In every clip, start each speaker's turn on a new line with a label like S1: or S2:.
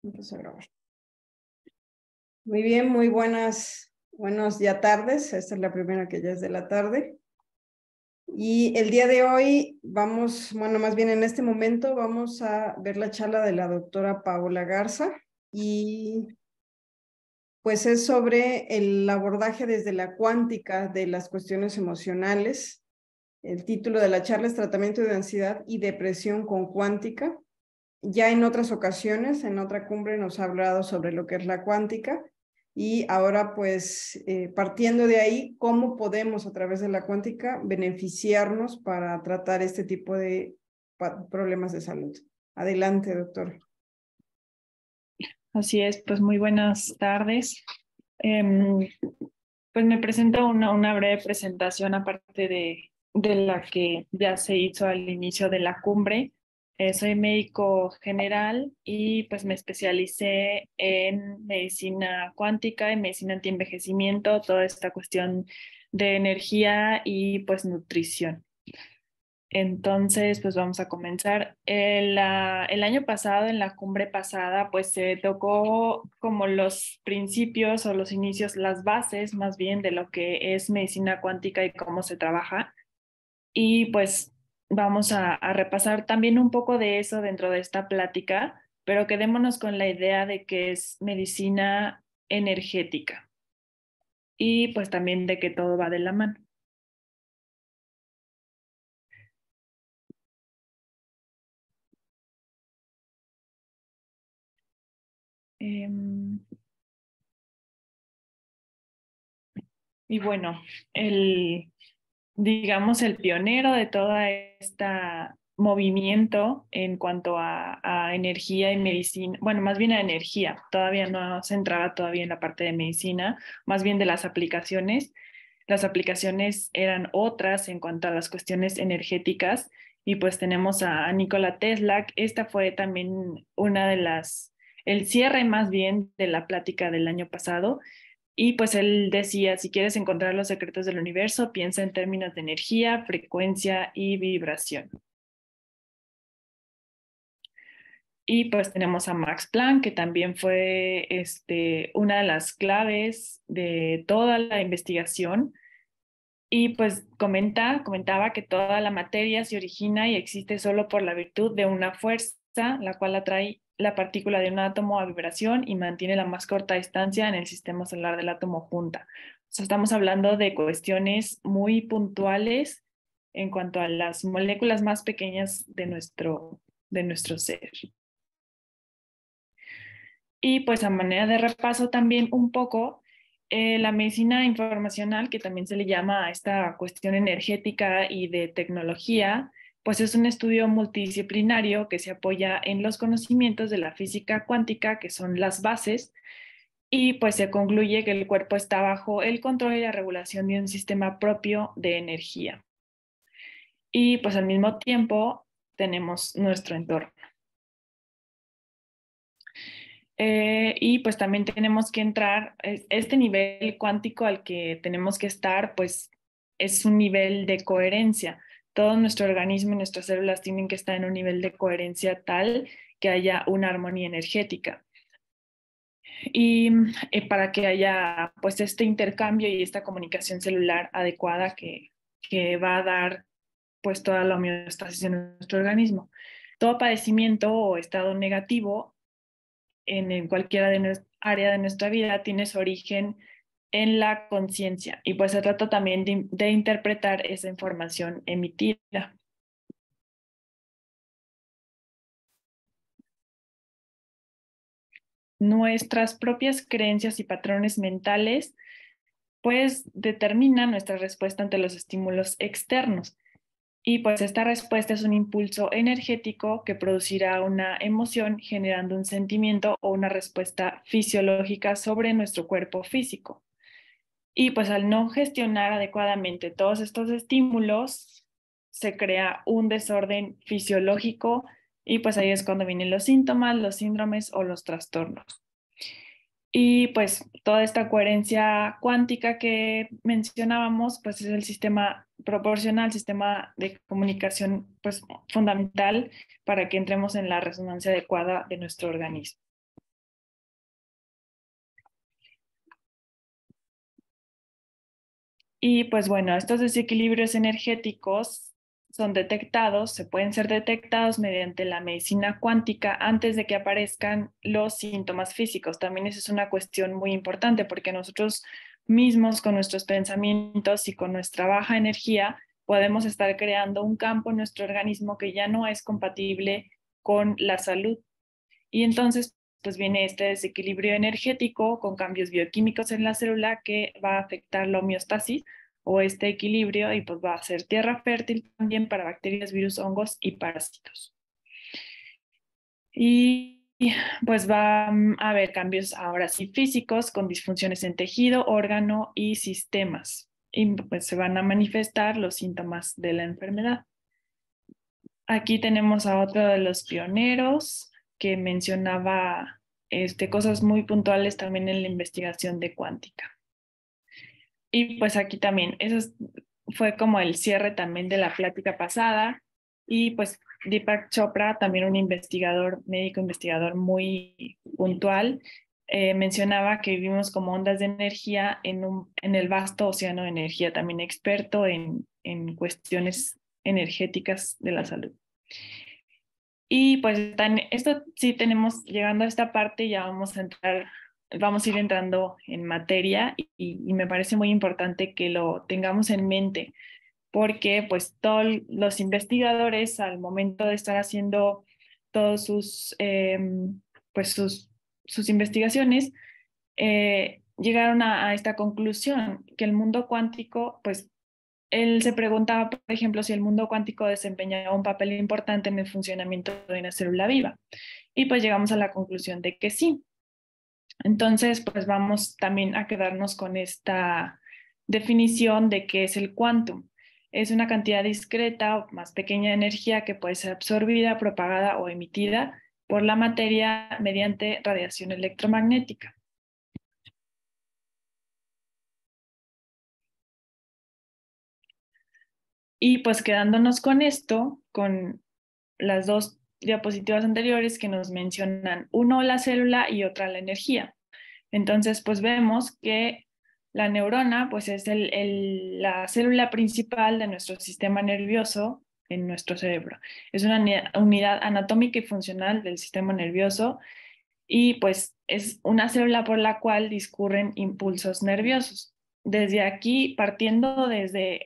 S1: Empiezo a grabar. Muy bien, muy buenos ya tardes. Esta es la primera que ya es de la tarde. Y el día de hoy más bien en este momento vamos a ver la charla de la doctora Paola Garza y pues es sobre el abordaje desde la cuántica de las cuestiones emocionales. El título de la charla es Tratamiento de ansiedad y depresión con cuántica. Ya en otras ocasiones, en otra cumbre nos ha hablado sobre lo que es la cuántica y ahora pues partiendo de ahí, cómo podemos a través de la cuántica beneficiarnos para tratar este tipo de problemas de salud. Adelante, doctor.
S2: Así es, pues muy buenas tardes. Pues me presento una breve presentación aparte de la que ya se hizo al inicio de la cumbre. Soy médico general y pues me especialicé en medicina cuántica y medicina antienvejecimiento, toda esta cuestión de energía y pues nutrición. Entonces, pues vamos a comenzar. El año pasado, en la cumbre pasada, pues se tocó como los principios o los inicios, las bases más bien de lo que es medicina cuántica y cómo se trabaja. Y pues vamos a repasar también un poco de eso dentro de esta plática, pero quedémonos con la idea de que es medicina energética y pues también de que todo va de la mano. Em, y bueno, digamos, el pionero de todo este movimiento en cuanto a energía y medicina, bueno, más bien a energía, todavía no se entraba todavía en la parte de medicina, más bien de las aplicaciones. Las aplicaciones eran otras en cuanto a las cuestiones energéticas y pues tenemos a Nikola Tesla. Esta fue también una de el cierre más bien de la plática del año pasado y pues él decía, si quieres encontrar los secretos del universo, piensa en términos de energía, frecuencia y vibración. Y pues tenemos a Max Planck, que también fue una de las claves de toda la investigación. Y pues comentaba que toda la materia se origina y existe solo por la virtud de una fuerza, la cual atrae la partícula de un átomo a vibración y mantiene la más corta distancia en el sistema solar del átomo junta. O sea, estamos hablando de cuestiones muy puntuales en cuanto a las moléculas más pequeñas de nuestro ser. Y pues a manera de repaso también un poco, la medicina informacional, que también se le llama a esta cuestión energética y de tecnología, pues es un estudio multidisciplinario que se apoya en los conocimientos de la física cuántica, que son las bases, y pues se concluye que el cuerpo está bajo el control y la regulación de un sistema propio de energía. Y pues al mismo tiempo tenemos nuestro entorno. Y pues también tenemos que entrar, este nivel cuántico al que tenemos que estar, pues es un nivel de coherencia. Todo nuestro organismo y nuestras células tienen que estar en un nivel de coherencia tal que haya una armonía energética. Y para que haya pues este intercambio y esta comunicación celular adecuada que va a dar pues toda la homeostasis en nuestro organismo. Todo padecimiento o estado negativo en cualquiera área de nuestra vida tiene su origen en la conciencia y pues se trata también de interpretar esa información emitida. Nuestras propias creencias y patrones mentales pues determinan nuestra respuesta ante los estímulos externos. Y pues esta respuesta es un impulso energético que producirá una emoción generando un sentimiento o una respuesta fisiológica sobre nuestro cuerpo físico. Y pues al no gestionar adecuadamente todos estos estímulos, se crea un desorden fisiológico y pues ahí es cuando vienen los síntomas, los síndromes o los trastornos. Y pues toda esta coherencia cuántica que mencionábamos, pues es el sistema proporcional, el sistema de comunicación pues fundamental para que entremos en la resonancia adecuada de nuestro organismo. Y pues bueno, estos desequilibrios energéticos se pueden ser detectados mediante la medicina cuántica antes de que aparezcan los síntomas físicos. También esa es una cuestión muy importante porque nosotros mismos con nuestros pensamientos y con nuestra baja energía podemos estar creando un campo en nuestro organismo que ya no es compatible con la salud. Y entonces, pues viene este desequilibrio energético con cambios bioquímicos en la célula que va a afectar la homeostasis o este equilibrio y pues va a ser tierra fértil también para bacterias, virus, hongos y parásitos. Y pues va a haber cambios ahora sí físicos con disfunciones en tejido, órgano y sistemas. Y pues se van a manifestar los síntomas de la enfermedad. Aquí tenemos a otro de los pioneros que mencionaba cosas muy puntuales también en la investigación de cuántica. Y pues aquí también, fue como el cierre también de la plática pasada. Y pues Deepak Chopra, también un investigador, médico investigador muy puntual, mencionaba que vivimos como ondas de energía en el vasto océano de energía, también experto en cuestiones energéticas de la salud. Y pues esto sí tenemos, llegando a esta parte, ya vamos a ir entrando en materia y me parece muy importante que lo tengamos en mente, porque pues todos los investigadores al momento de estar haciendo todos pues sus investigaciones, llegaron a esta conclusión, que el mundo cuántico pues él se preguntaba, por ejemplo, si el mundo cuántico desempeñaba un papel importante en el funcionamiento de una célula viva. Y pues llegamos a la conclusión de que sí. Entonces, pues vamos también a quedarnos con esta definición de qué es el quantum. Es una cantidad discreta o más pequeña de energía que puede ser absorbida, propagada o emitida por la materia mediante radiación electromagnética. Y pues quedándonos con esto, con las dos diapositivas anteriores que nos mencionan, uno la célula y otra la energía. Entonces, pues vemos que la neurona, pues es la célula principal de nuestro sistema nervioso en nuestro cerebro. Es una unidad anatómica y funcional del sistema nervioso y pues es una célula por la cual discurren impulsos nerviosos. Desde aquí, partiendo desde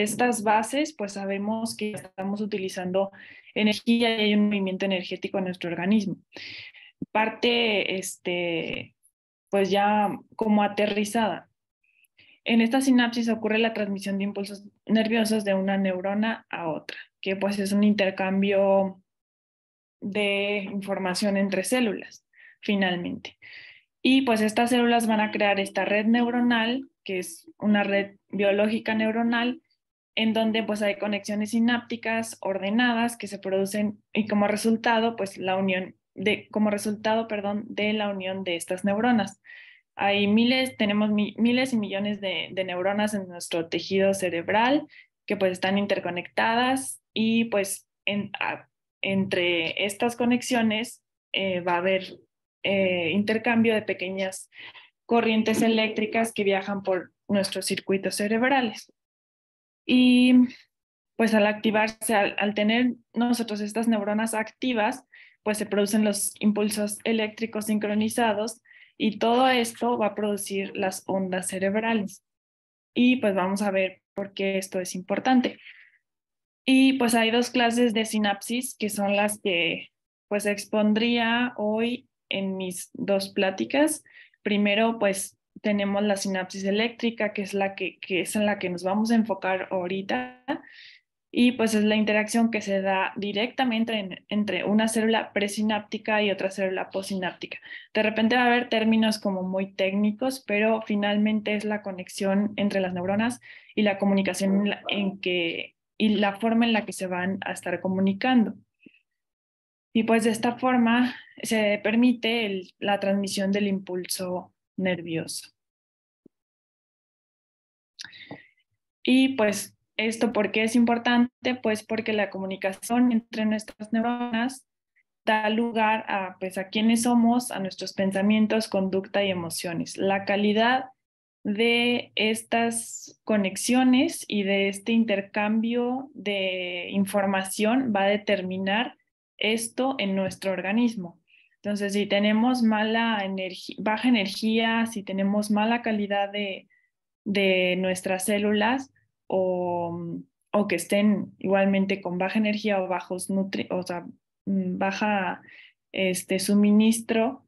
S2: estas bases, pues sabemos que estamos utilizando energía y hay un movimiento energético en nuestro organismo. Parte, pues ya como aterrizada. En esta sinapsis ocurre la transmisión de impulsos nerviosos de una neurona a otra, que pues es un intercambio de información entre células, finalmente. Y pues estas células van a crear esta red neuronal, que es una red biológica neuronal, en donde pues hay conexiones sinápticas ordenadas que se producen y como resultado, pues como resultado, perdón, de la unión de estas neuronas. Tenemos miles y millones de neuronas en nuestro tejido cerebral que pues están interconectadas y pues entre estas conexiones va a haber intercambio de pequeñas corrientes eléctricas que viajan por nuestros circuitos cerebrales. Y pues al activarse, al tener nosotros estas neuronas activas, pues se producen los impulsos eléctricos sincronizados y todo esto va a producir las ondas cerebrales. Y pues vamos a ver por qué esto es importante. Y pues hay dos clases de sinapsis que son las que pues expondría hoy en mis dos pláticas. Primero pues tenemos la sinapsis eléctrica, que es en la que nos vamos a enfocar ahorita. Y pues es la interacción que se da directamente entre una célula presináptica y otra célula postsináptica. De repente va a haber términos como muy técnicos, pero finalmente es la conexión entre las neuronas y la comunicación y la forma en la que se van a estar comunicando. Y pues de esta forma se permite la transmisión del impulso nervioso. Y pues esto, ¿por qué es importante? Pues porque la comunicación entre nuestras neuronas da lugar a, pues, a quiénes somos, a nuestros pensamientos, conducta y emociones. La calidad de estas conexiones y de este intercambio de información va a determinar esto en nuestro organismo. Entonces, si tenemos baja energía, si tenemos mala calidad de nuestras células o que estén igualmente con baja energía o o sea, baja suministro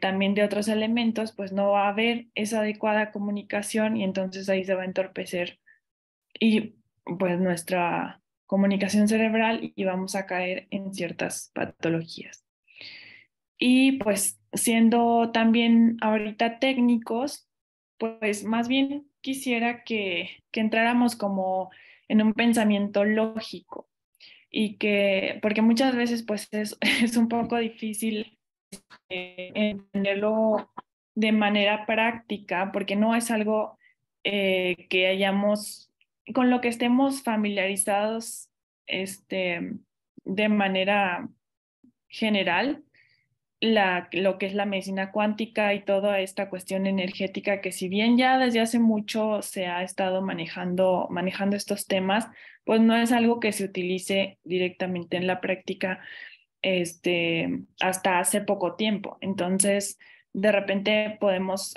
S2: también de otros elementos, pues no va a haber esa adecuada comunicación y entonces ahí se va a entorpecer y pues nuestra comunicación cerebral y vamos a caer en ciertas patologías. Y pues siendo también ahorita técnicos, pues más bien quisiera que entráramos como en un pensamiento lógico y porque muchas veces pues es un poco difícil entenderlo de manera práctica porque no es algo que con lo que estemos familiarizados de manera general lo que es la medicina cuántica y toda esta cuestión energética que si bien ya desde hace mucho se ha estado manejando estos temas, pues no es algo que se utilice directamente en la práctica hasta hace poco tiempo. Entonces, de repente podemos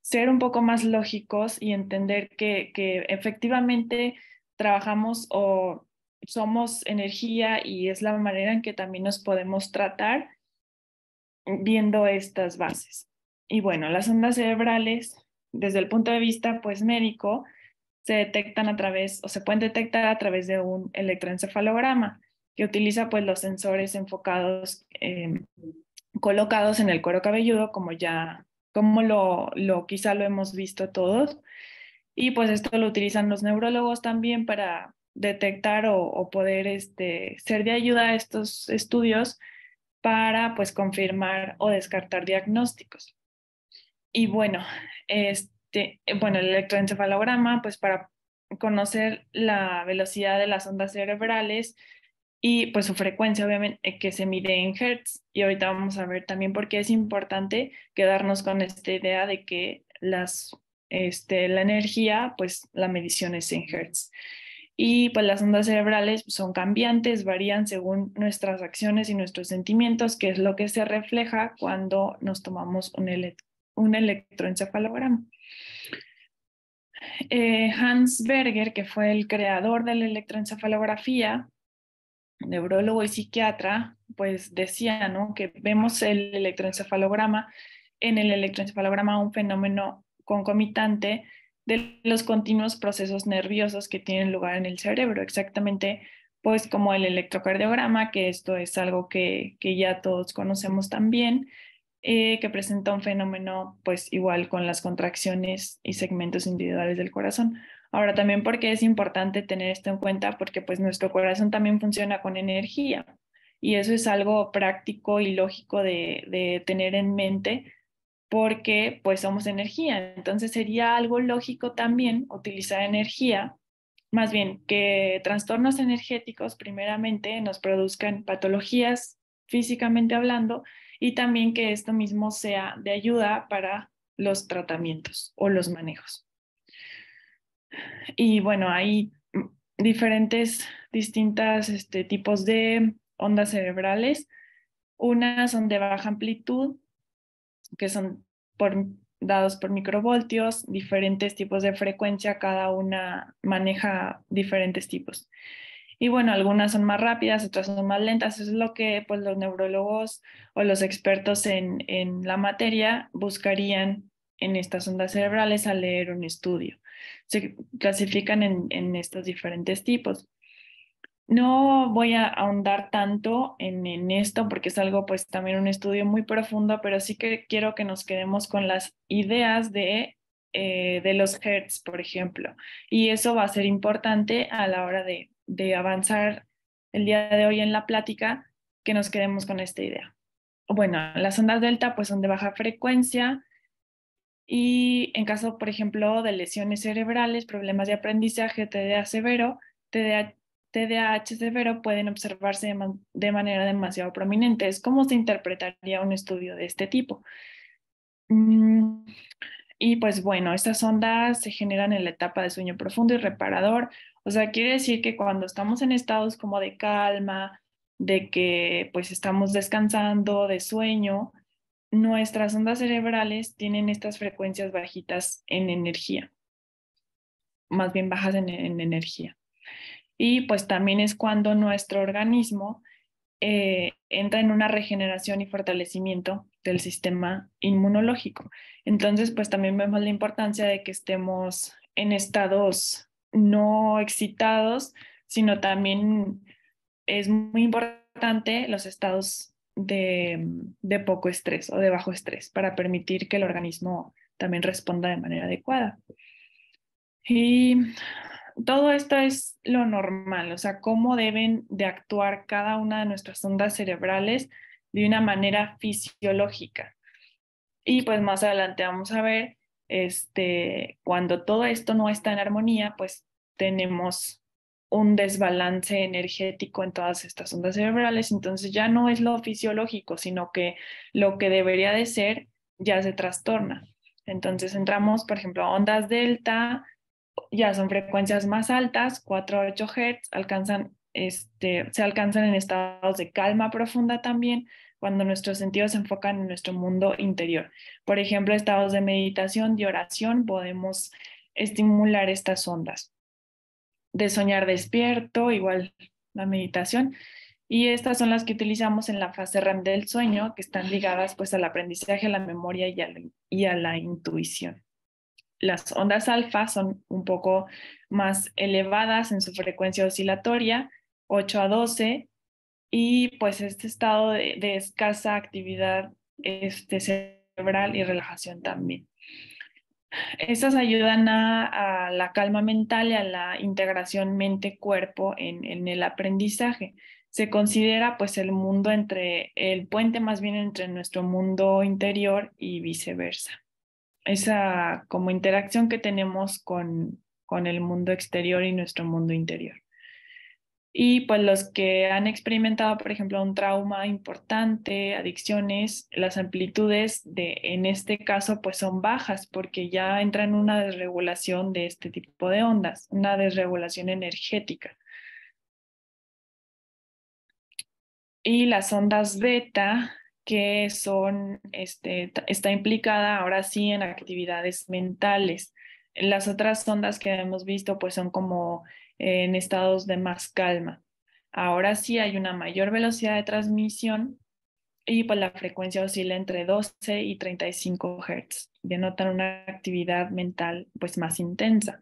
S2: ser un poco más lógicos y entender que efectivamente trabajamos o somos energía y es la manera en que también nos podemos tratar viendo estas bases. Y bueno, las ondas cerebrales, desde el punto de vista pues médico, se detectan a través o se pueden detectar a través de un electroencefalograma que utiliza pues los sensores enfocados, colocados en el cuero cabelludo, como quizá lo hemos visto todos. Y pues esto lo utilizan los neurólogos también para detectar o poder ser de ayuda a estos estudios para pues confirmar o descartar diagnósticos. Y bueno, bueno, el electroencefalograma, pues para conocer la velocidad de las ondas cerebrales y pues su frecuencia, obviamente, que se mide en hertz. Y ahorita vamos a ver también por qué es importante quedarnos con esta idea de que la energía, pues la medición es en hertz. Y pues las ondas cerebrales son cambiantes, varían según nuestras acciones y nuestros sentimientos, que es lo que se refleja cuando nos tomamos un electroencefalograma. Hans Berger, que fue el creador de la electroencefalografía, neurólogo y psiquiatra, pues decía, ¿no?, que vemos en el electroencefalograma un fenómeno concomitante de los continuos procesos nerviosos que tienen lugar en el cerebro, exactamente pues como el electrocardiograma, que esto es algo que ya todos conocemos también, que presenta un fenómeno pues igual con las contracciones y segmentos individuales del corazón. Ahora también porque es importante tener esto en cuenta porque pues nuestro corazón también funciona con energía y eso es algo práctico y lógico de tener en mente porque pues somos energía. Entonces sería algo lógico también utilizar energía, más bien que trastornos energéticos primeramente nos produzcan patologías físicamente hablando y también que esto mismo sea de ayuda para los tratamientos o los manejos. Y bueno, hay distintas tipos de ondas cerebrales. Unas son de baja amplitud, que son dados por microvoltios, diferentes tipos de frecuencia, cada una maneja diferentes tipos. Y bueno, algunas son más rápidas, otras son más lentas. Eso es lo que pues, los neurólogos o los expertos en la materia buscarían en estas ondas cerebrales al leer un estudio. Se clasifican en estos diferentes tipos. No voy a ahondar tanto en esto porque es algo, pues también un estudio muy profundo, pero sí que quiero que nos quedemos con las ideas de los hertz, por ejemplo. Y eso va a ser importante a la hora de avanzar el día de hoy en la plática, que nos quedemos con esta idea. Bueno, las ondas delta pues son de baja frecuencia y en caso, por ejemplo, de lesiones cerebrales, problemas de aprendizaje, TDA severo, TDAH severo pueden observarse de manera demasiado prominente. ¿Cómo se interpretaría un estudio de este tipo? Y Y pues bueno, estas ondas se generan en la etapa de sueño profundo y reparador. O sea, quiere decir que cuando estamos en estados como de calma, de que pues estamos descansando, de sueño, nuestras ondas cerebrales tienen estas frecuencias bajitas en energía, más bien bajas en energía. Y pues también es cuando nuestro organismo entra en una regeneración y fortalecimiento del sistema inmunológico. Entonces, pues también vemos la importancia de que estemos en estados no excitados, sino también es muy importante los estados de poco estrés o de bajo estrés para permitir que el organismo también responda de manera adecuada. Y todo esto es lo normal, o sea, cómo deben de actuar cada una de nuestras ondas cerebrales de una manera fisiológica. Y pues más adelante vamos a ver, cuando todo esto no está en armonía, pues tenemos un desbalance energético en todas estas ondas cerebrales, entonces ya no es lo fisiológico, sino que lo que debería de ser ya se trastorna. Entonces entramos, por ejemplo, a ondas delta, ya son frecuencias más altas, 4 a 8 Hz, se alcanzan en estados de calma profunda también, cuando nuestros sentidos se enfocan en nuestro mundo interior. Por ejemplo, estados de meditación, de oración, podemos estimular estas ondas. De soñar despierto, igual la meditación. Y estas son las que utilizamos en la fase REM del sueño, que están ligadas pues al aprendizaje, a la memoria y a la intuición. Las ondas alfa son un poco más elevadas en su frecuencia oscilatoria, 8 a 12, y pues este estado de escasa actividad cerebral y relajación también. Estas ayudan a la calma mental y a la integración mente-cuerpo en el aprendizaje. Se considera pues el puente más bien entre nuestro mundo interior y viceversa. Esa como interacción que tenemos con el mundo exterior y nuestro mundo interior. Y pues los que han experimentado, por ejemplo, un trauma importante, adicciones, las amplitudes en este caso, pues son bajas porque ya entra en una desregulación de este tipo de ondas, una desregulación energética. Y las ondas beta, que está implicada ahora sí en actividades mentales. Las otras ondas que hemos visto pues son como en estados de más calma. Ahora sí hay una mayor velocidad de transmisión y pues la frecuencia oscila entre 12 y 35 Hz. Denotan una actividad mental pues más intensa.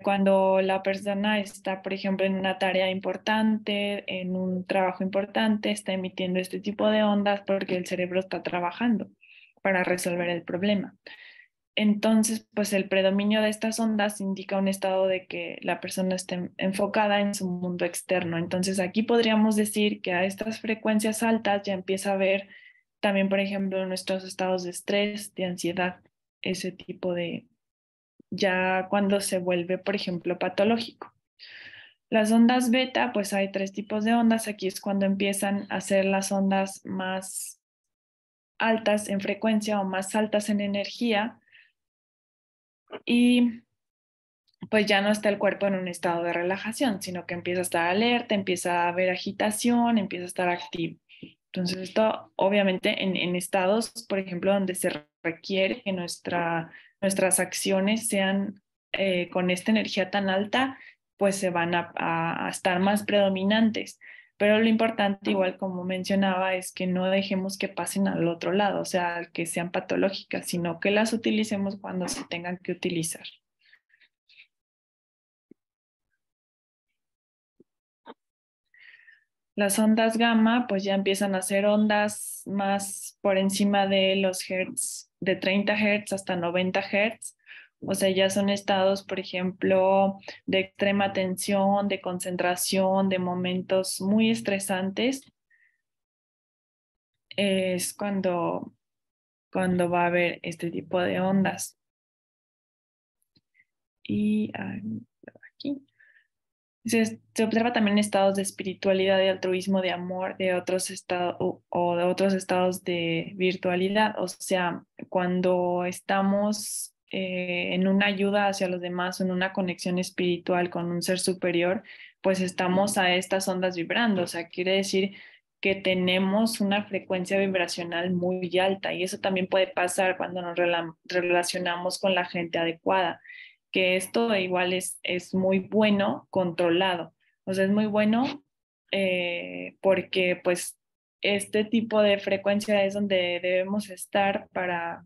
S2: Cuando la persona está, por ejemplo, en una tarea importante, en un trabajo importante, está emitiendo este tipo de ondas porque el cerebro está trabajando para resolver el problema. Entonces, pues el predominio de estas ondas indica un estado de que la persona esté enfocada en su mundo externo. Entonces, aquí podríamos decir que a estas frecuencias altas ya empieza a ver también, por ejemplo, nuestros estados de estrés, de ansiedad, ese tipo de, ya cuando se vuelve, por ejemplo, patológico. Las ondas beta, pues hay tres tipos de ondas. Aquí es cuando empiezan a ser las ondas más altas en frecuencia o más altas en energía y pues ya no está el cuerpo en un estado de relajación, sino que empieza a estar alerta, empieza a haber agitación, empieza a estar activo. Entonces esto obviamente en estados, por ejemplo, donde se requiere que nuestras acciones sean con esta energía tan alta, pues se van a estar más predominantes. Pero lo importante, igual como mencionaba, es que no dejemos que pasen al otro lado, o sea, que sean patológicas, sino que las utilicemos cuando se tengan que utilizar. Las ondas gamma, pues ya empiezan a ser ondas más por encima de los hertz, de 30 hertz hasta 90 hertz. O sea, ya son estados, por ejemplo, de extrema tensión, de concentración, de momentos muy estresantes. Es cuando va a haber este tipo de ondas. Y aquí. Se observa también estados de espiritualidad, de altruismo, de amor, de otros estados o de otros estados de virtualidad. O sea, cuando estamos en una ayuda hacia los demás, en una conexión espiritual con un ser superior, pues estamos a estas ondas vibrando. O sea, quiere decir que tenemos una frecuencia vibracional muy alta y eso también puede pasar cuando nos relacionamos con la gente adecuada, que esto igual es muy bueno controlado. O sea, es muy bueno porque pues este tipo de frecuencia es donde debemos estar para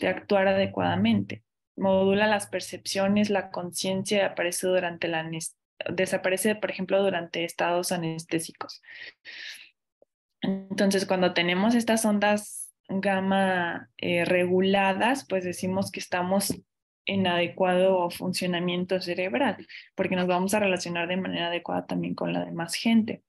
S2: actuar adecuadamente. Modula las percepciones, la conciencia aparece durante desaparece, por ejemplo, durante estados anestésicos. Entonces, cuando tenemos estas ondas gamma reguladas, pues decimos que estamos en adecuado funcionamiento cerebral, porque nos vamos a relacionar de manera adecuada también con la demás gente.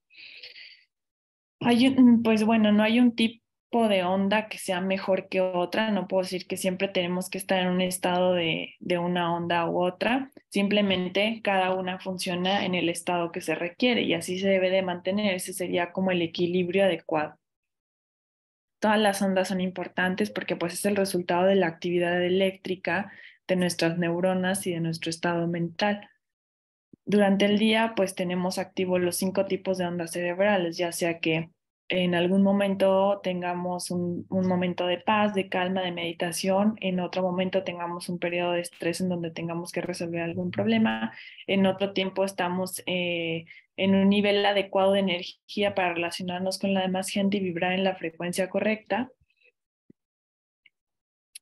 S2: Pues bueno, no hay un tipo de onda que sea mejor que otra, no puedo decir que siempre tenemos que estar en un estado de una onda u otra, simplemente cada una funciona en el estado que se requiere y así se debe de mantener, ese sería como el equilibrio adecuado. Todas las ondas son importantes porque pues es el resultado de la actividad eléctrica de nuestras neuronas y de nuestro estado mental. Durante el día pues tenemos activos los 5 tipos de ondas cerebrales, ya sea que en algún momento tengamos un momento de paz, de calma, de meditación, en otro momento tengamos un periodo de estrés en donde tengamos que resolver algún problema, en otro tiempo estamos en un nivel adecuado de energía para relacionarnos con la demás gente y vibrar en la frecuencia correcta.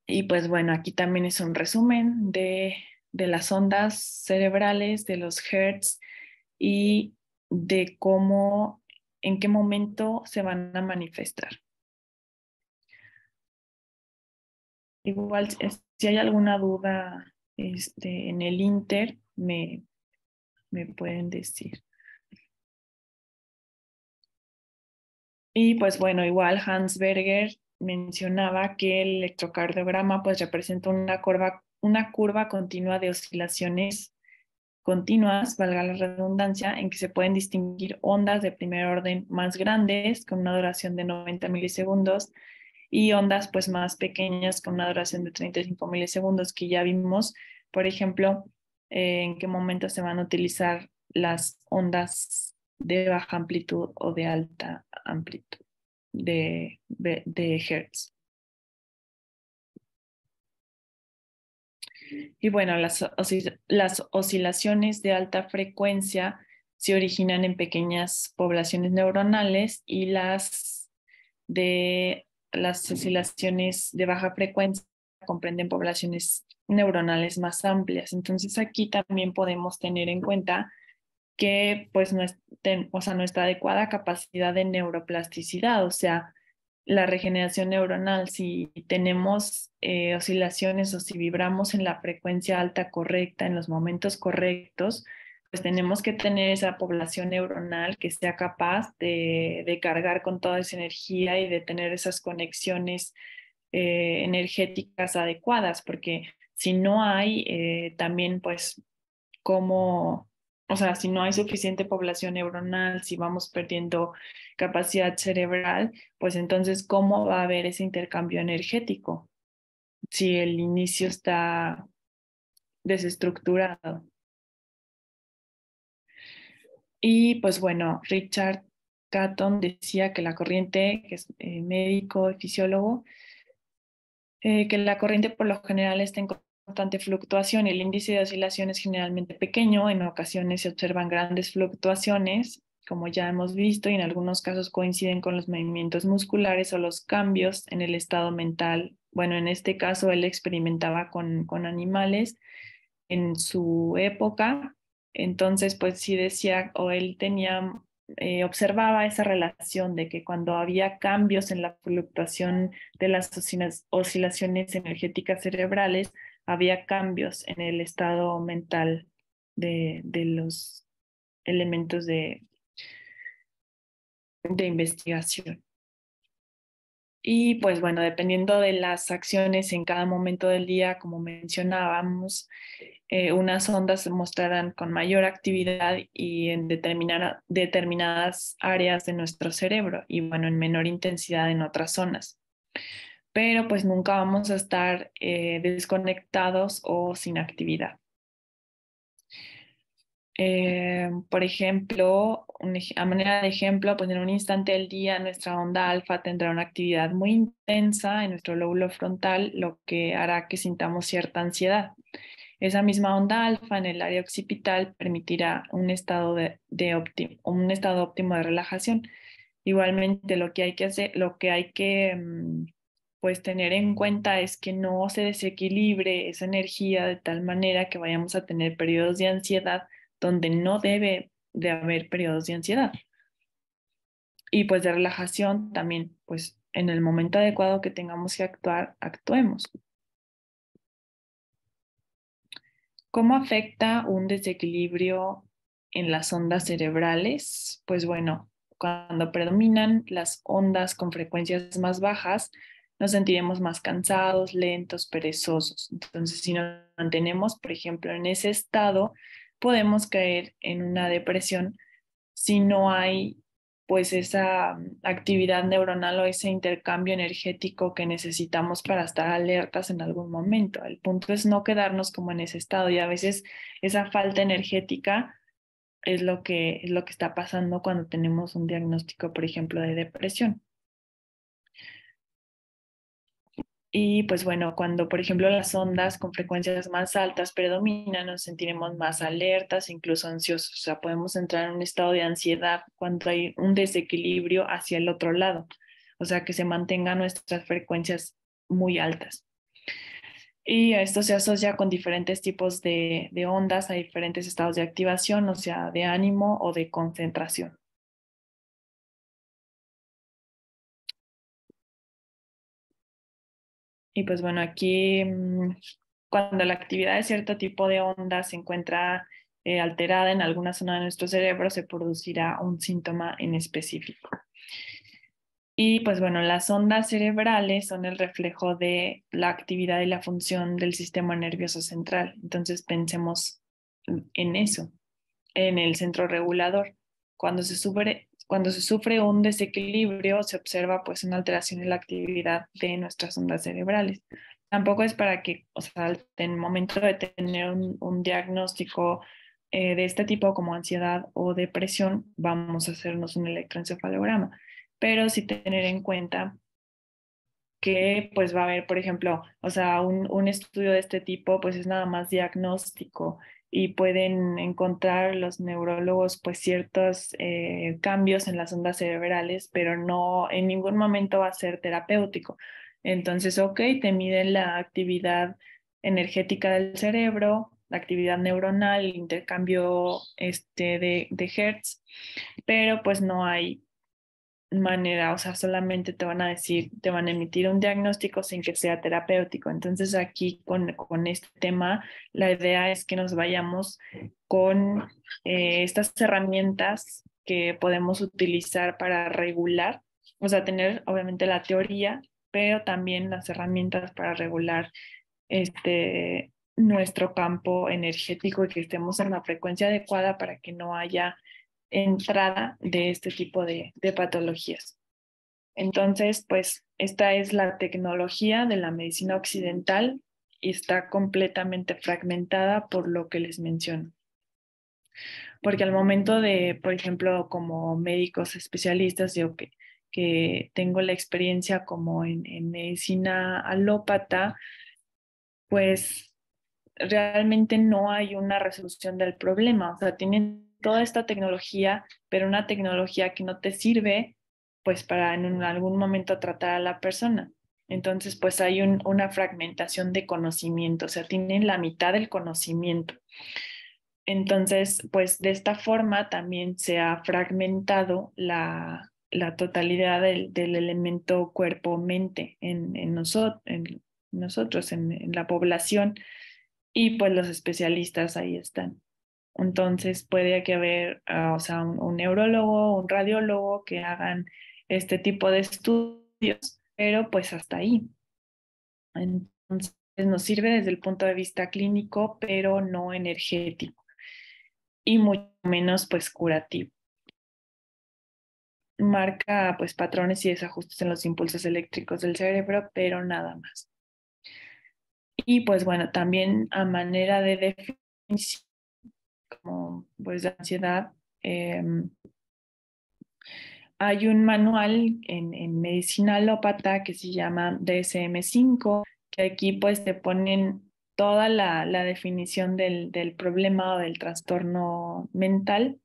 S2: Y pues bueno, aquí también es un resumen de las ondas cerebrales, de los hertz y de cómo, en qué momento se van a manifestar. Igual, si hay alguna duda en el Inter, me pueden decir. Y pues bueno, igual Hans Berger mencionaba que el electrocardiograma pues representa una curva continua de oscilaciones continuas, valga la redundancia, en que se pueden distinguir ondas de primer orden más grandes con una duración de 90 milisegundos y ondas pues más pequeñas con una duración de 35 milisegundos que ya vimos, por ejemplo, en qué momento se van a utilizar las ondas de baja amplitud o de alta amplitud de Hertz. Y bueno, las oscilaciones de alta frecuencia se originan en pequeñas poblaciones neuronales y las oscilaciones de baja frecuencia comprenden poblaciones neuronales más amplias. Entonces aquí también podemos tener en cuenta que pues o sea, nuestra adecuada capacidad de neuroplasticidad, o sea, la regeneración neuronal, si tenemos oscilaciones o si vibramos en la frecuencia alta correcta, en los momentos correctos, pues tenemos que tener esa población neuronal que sea capaz de cargar con toda esa energía y de tener esas conexiones energéticas adecuadas, porque si no hay, también pues cómo, o sea, si no hay suficiente población neuronal, si vamos perdiendo capacidad cerebral, pues entonces, ¿cómo va a haber ese intercambio energético si el inicio está desestructurado? Y pues bueno, Richard Catton decía que la corriente, que es médico y fisiólogo, que la corriente por lo general está en constante fluctuación y el índice de oscilación es generalmente pequeño. En ocasiones se observan grandes fluctuaciones, como ya hemos visto, y en algunos casos coinciden con los movimientos musculares o los cambios en el estado mental. Bueno, en este caso él experimentaba con animales en su época, entonces pues sí decía, o él tenía observaba esa relación de que cuando había cambios en la fluctuación de las oscilaciones energéticas cerebrales, había cambios en el estado mental de los elementos de investigación. Y pues bueno, dependiendo de las acciones en cada momento del día, como mencionábamos, unas ondas se mostrarán con mayor actividad y en determinadas áreas de nuestro cerebro y bueno, en menor intensidad en otras zonas. Pero pues nunca vamos a estar desconectados o sin actividad. Por ejemplo, a manera de ejemplo, pues en un instante del día nuestra onda alfa tendrá una actividad muy intensa en nuestro lóbulo frontal, lo que hará que sintamos cierta ansiedad. Esa misma onda alfa en el área occipital permitirá un estado un estado óptimo de relajación. Igualmente, lo que hay que hacer, lo que hay que pues tener en cuenta es que no se desequilibre esa energía de tal manera que vayamos a tener periodos de ansiedad donde no debe de haber periodos de ansiedad. Y pues de relajación también, pues en el momento adecuado que tengamos que actuar, actuemos. ¿Cómo afecta un desequilibrio en las ondas cerebrales? Pues bueno, cuando predominan las ondas con frecuencias más bajas, nos sentiremos más cansados, lentos, perezosos. Entonces, si nos mantenemos, por ejemplo, en ese estado, podemos caer en una depresión si no hay pues esa actividad neuronal o ese intercambio energético que necesitamos para estar alertas en algún momento. El punto es no quedarnos como en ese estado y a veces esa falta energética es lo que está pasando cuando tenemos un diagnóstico, por ejemplo, de depresión. Y pues bueno, cuando por ejemplo las ondas con frecuencias más altas predominan, nos sentiremos más alertas, incluso ansiosos. O sea, podemos entrar en un estado de ansiedad cuando hay un desequilibrio hacia el otro lado. O sea, que se mantengan nuestras frecuencias muy altas. Y esto se asocia con diferentes tipos de ondas a diferentes estados de activación, o sea, de ánimo o de concentración. Y pues bueno, aquí cuando la actividad de cierto tipo de onda se encuentra alterada en alguna zona de nuestro cerebro, se producirá un síntoma en específico. Y pues bueno, las ondas cerebrales son el reflejo de la actividad y la función del sistema nervioso central. Entonces pensemos en eso, en el centro regulador. Cuando se sufre un desequilibrio, se observa pues una alteración en la actividad de nuestras ondas cerebrales. Tampoco es para que, o sea, en el momento de tener un diagnóstico de este tipo como ansiedad o depresión, vamos a hacernos un electroencefalograma, pero sí tener en cuenta que pues va a haber, por ejemplo, o sea, un estudio de este tipo pues es nada más diagnóstico y pueden encontrar los neurólogos pues ciertos cambios en las ondas cerebrales, pero no en ningún momento va a ser terapéutico. Entonces, ok, te miden la actividad energética del cerebro, la actividad neuronal, el intercambio de Hertz, pero pues no hay manera, o sea, solamente te van a decir, te van a emitir un diagnóstico sin que sea terapéutico. Entonces aquí con este tema, la idea es que nos vayamos con estas herramientas que podemos utilizar para regular, o sea, tener obviamente la teoría, pero también las herramientas para regular nuestro campo energético y que estemos en la frecuencia adecuada para que no haya entrada de este tipo de patologías. Entonces, pues esta es la tecnología de la medicina occidental y está completamente fragmentada por lo que les menciono. Porque al momento de, por ejemplo, como médicos especialistas, yo que tengo la experiencia como en medicina alópata, pues realmente no hay una resolución del problema. O sea, tienen toda esta tecnología, pero una tecnología que no te sirve pues para en algún momento tratar a la persona. Entonces, pues hay una fragmentación de conocimiento, o sea, tienen la mitad del conocimiento. Entonces, pues de esta forma también se ha fragmentado la totalidad del elemento cuerpo-mente en nosotros, en la población, y pues los especialistas ahí están. Entonces puede que haber, o sea, un neurólogo, un radiólogo que hagan este tipo de estudios, pero pues hasta ahí. Entonces nos sirve desde el punto de vista clínico, pero no energético y mucho menos pues curativo. Marca pues patrones y desajustes en los impulsos eléctricos del cerebro, pero nada más. Y pues bueno, también a manera de definición, como pues de ansiedad, hay un manual en medicina alópata que se llama DSM-5, que aquí pues te ponen toda la definición del problema o del trastorno mental.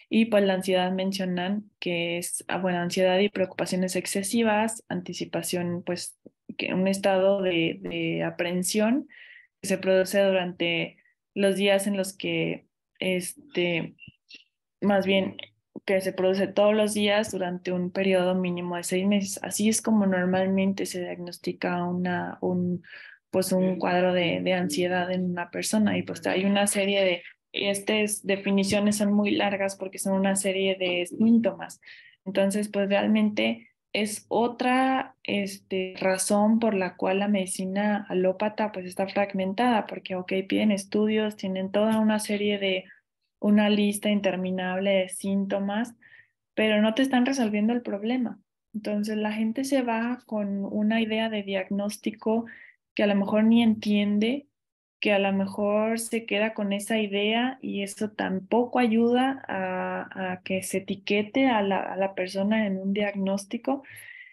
S2: Y pues la ansiedad mencionan que es, bueno, ansiedad y preocupaciones excesivas, anticipación, pues que un estado de aprehensión que se produce durante los días en los que, más bien, que se produce todos los días durante un periodo mínimo de 6 meses. Así es como normalmente se diagnostica pues un cuadro de ansiedad en una persona. Y pues hay una serie de, estas definiciones son muy largas porque son una serie de síntomas. Entonces, pues realmente es otra razón por la cual la medicina alópata pues está fragmentada, porque, ok, piden estudios, tienen toda una serie de una lista interminable de síntomas, pero no te están resolviendo el problema. Entonces la gente se va con una idea de diagnóstico que a lo mejor ni entiende, que a lo mejor se queda con esa idea y eso tampoco ayuda a que se etiquete a la persona en un diagnóstico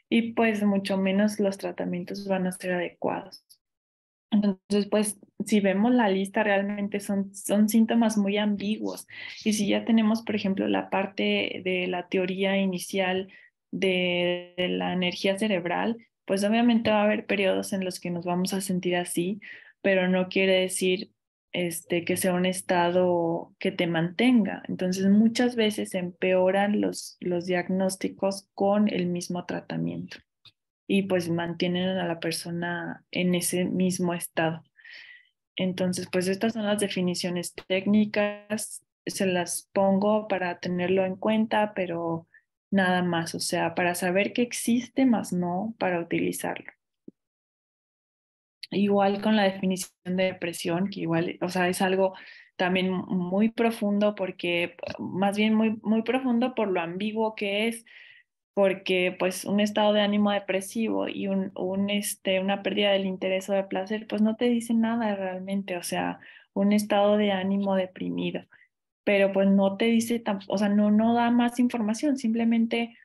S2: y pues mucho menos los tratamientos van a ser adecuados. Entonces, pues, si vemos la lista, realmente son síntomas muy ambiguos. Y si ya tenemos, por ejemplo, la parte de la teoría inicial de la energía cerebral, pues obviamente va a haber periodos en los que nos vamos a sentir así, pero no quiere decir que sea un estado que te mantenga. Entonces, muchas veces empeoran los diagnósticos con el mismo tratamiento y pues mantienen a la persona en ese mismo estado. Entonces, pues estas son las definiciones técnicas, se las pongo para tenerlo en cuenta, pero nada más, o sea, para saber que existe, más no para utilizarlo. Igual con la definición de depresión, que igual, o sea, es algo también muy profundo porque, más bien muy profundo por lo ambiguo que es, porque pues un estado de ánimo depresivo y una pérdida del interés o de placer, pues no te dice nada realmente, o sea, un estado de ánimo deprimido, pero pues no te dice, o sea, no da más información, simplemente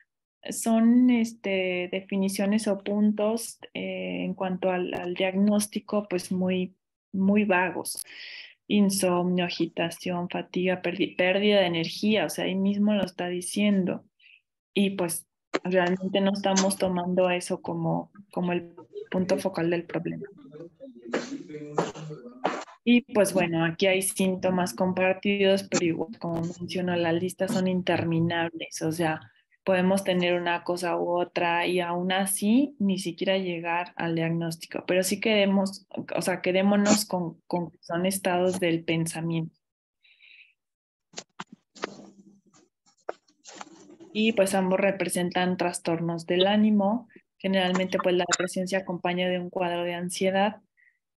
S2: son definiciones o puntos en cuanto al diagnóstico, pues muy vagos. Insomnio, agitación, fatiga, pérdida de energía, o sea, ahí mismo lo está diciendo y pues realmente no estamos tomando eso como el punto focal del problema. Y pues bueno, aquí hay síntomas compartidos, pero igual como menciono, las listas son interminables, o sea, podemos tener una cosa u otra y aún así ni siquiera llegar al diagnóstico, pero sí quedemos, o sea, quedémonos con que son estados del pensamiento. Y pues ambos representan trastornos del ánimo. Generalmente pues la depresión se acompaña de un cuadro de ansiedad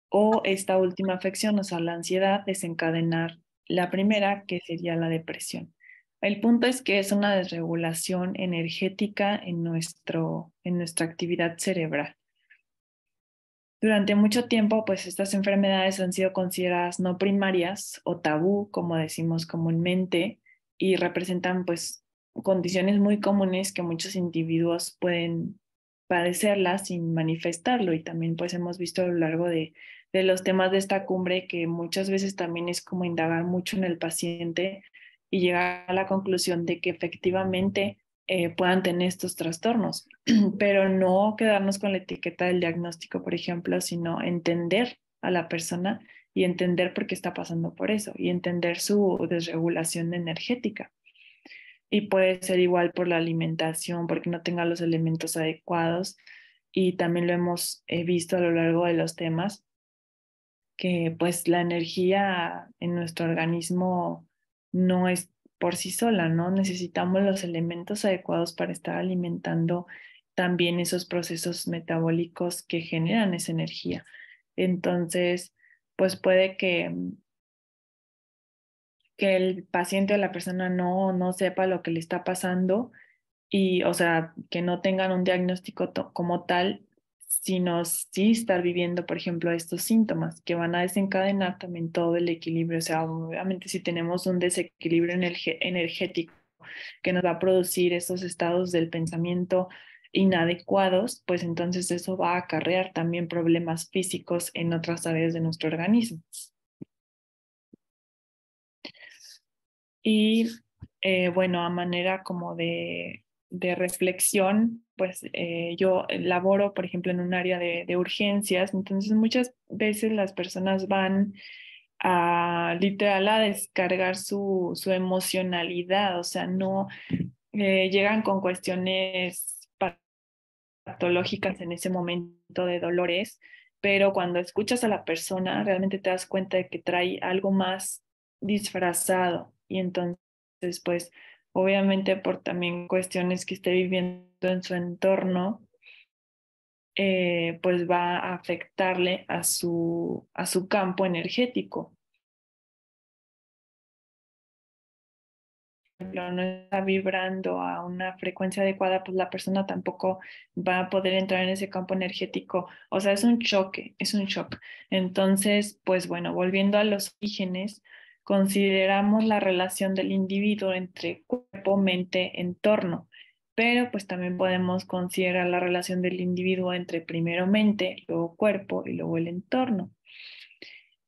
S2: o esta última afección, o sea, la ansiedad, desencadenar la primera, que sería la depresión. El punto es que es una desregulación energética en nuestra actividad cerebral. Durante mucho tiempo, pues estas enfermedades han sido consideradas no primarias o tabú, como decimos comúnmente, y representan pues condiciones muy comunes que muchos individuos pueden padecerlas sin manifestarlo. Y también pues hemos visto a lo largo de los temas de esta cumbre que muchas veces también es como indagar mucho en el paciente y llegar a la conclusión de que efectivamente puedan tener estos trastornos, pero no quedarnos con la etiqueta del diagnóstico, por ejemplo, sino entender a la persona y entender por qué está pasando por eso y entender su desregulación energética. Y puede ser igual por la alimentación, porque no tenga los elementos adecuados. Y también lo hemos visto a lo largo de los temas, que pues la energía en nuestro organismo no es por sí sola, ¿no? Necesitamos los elementos adecuados para estar alimentando también esos procesos metabólicos que generan esa energía. Entonces, pues puede que el paciente o la persona no sepa lo que le está pasando y, o sea, que no tengan un diagnóstico como tal, sino sí estar viviendo, por ejemplo, estos síntomas que van a desencadenar también todo el equilibrio. O sea, obviamente si tenemos un desequilibrio energético que nos va a producir esos estados del pensamiento inadecuados, pues entonces eso va a acarrear también problemas físicos en otras áreas de nuestro organismo. Y bueno, a manera como de reflexión, pues yo laboro, por ejemplo, en un área de urgencias, entonces muchas veces las personas van a literal a descargar su emocionalidad, o sea, no llegan con cuestiones patológicas en ese momento de dolores, pero cuando escuchas a la persona realmente te das cuenta de que trae algo más disfrazado y entonces pues obviamente por también cuestiones que esté viviendo en su entorno, pues va a afectarle a su campo energético. No está vibrando a una frecuencia adecuada, pues la persona tampoco va a poder entrar en ese campo energético. O sea, es un choque, es un shock. Entonces, pues bueno, volviendo a los orígenes, consideramos la relación del individuo entre cuerpo, mente, entorno, pero pues también podemos considerar la relación del individuo entre primero mente, luego cuerpo y luego el entorno.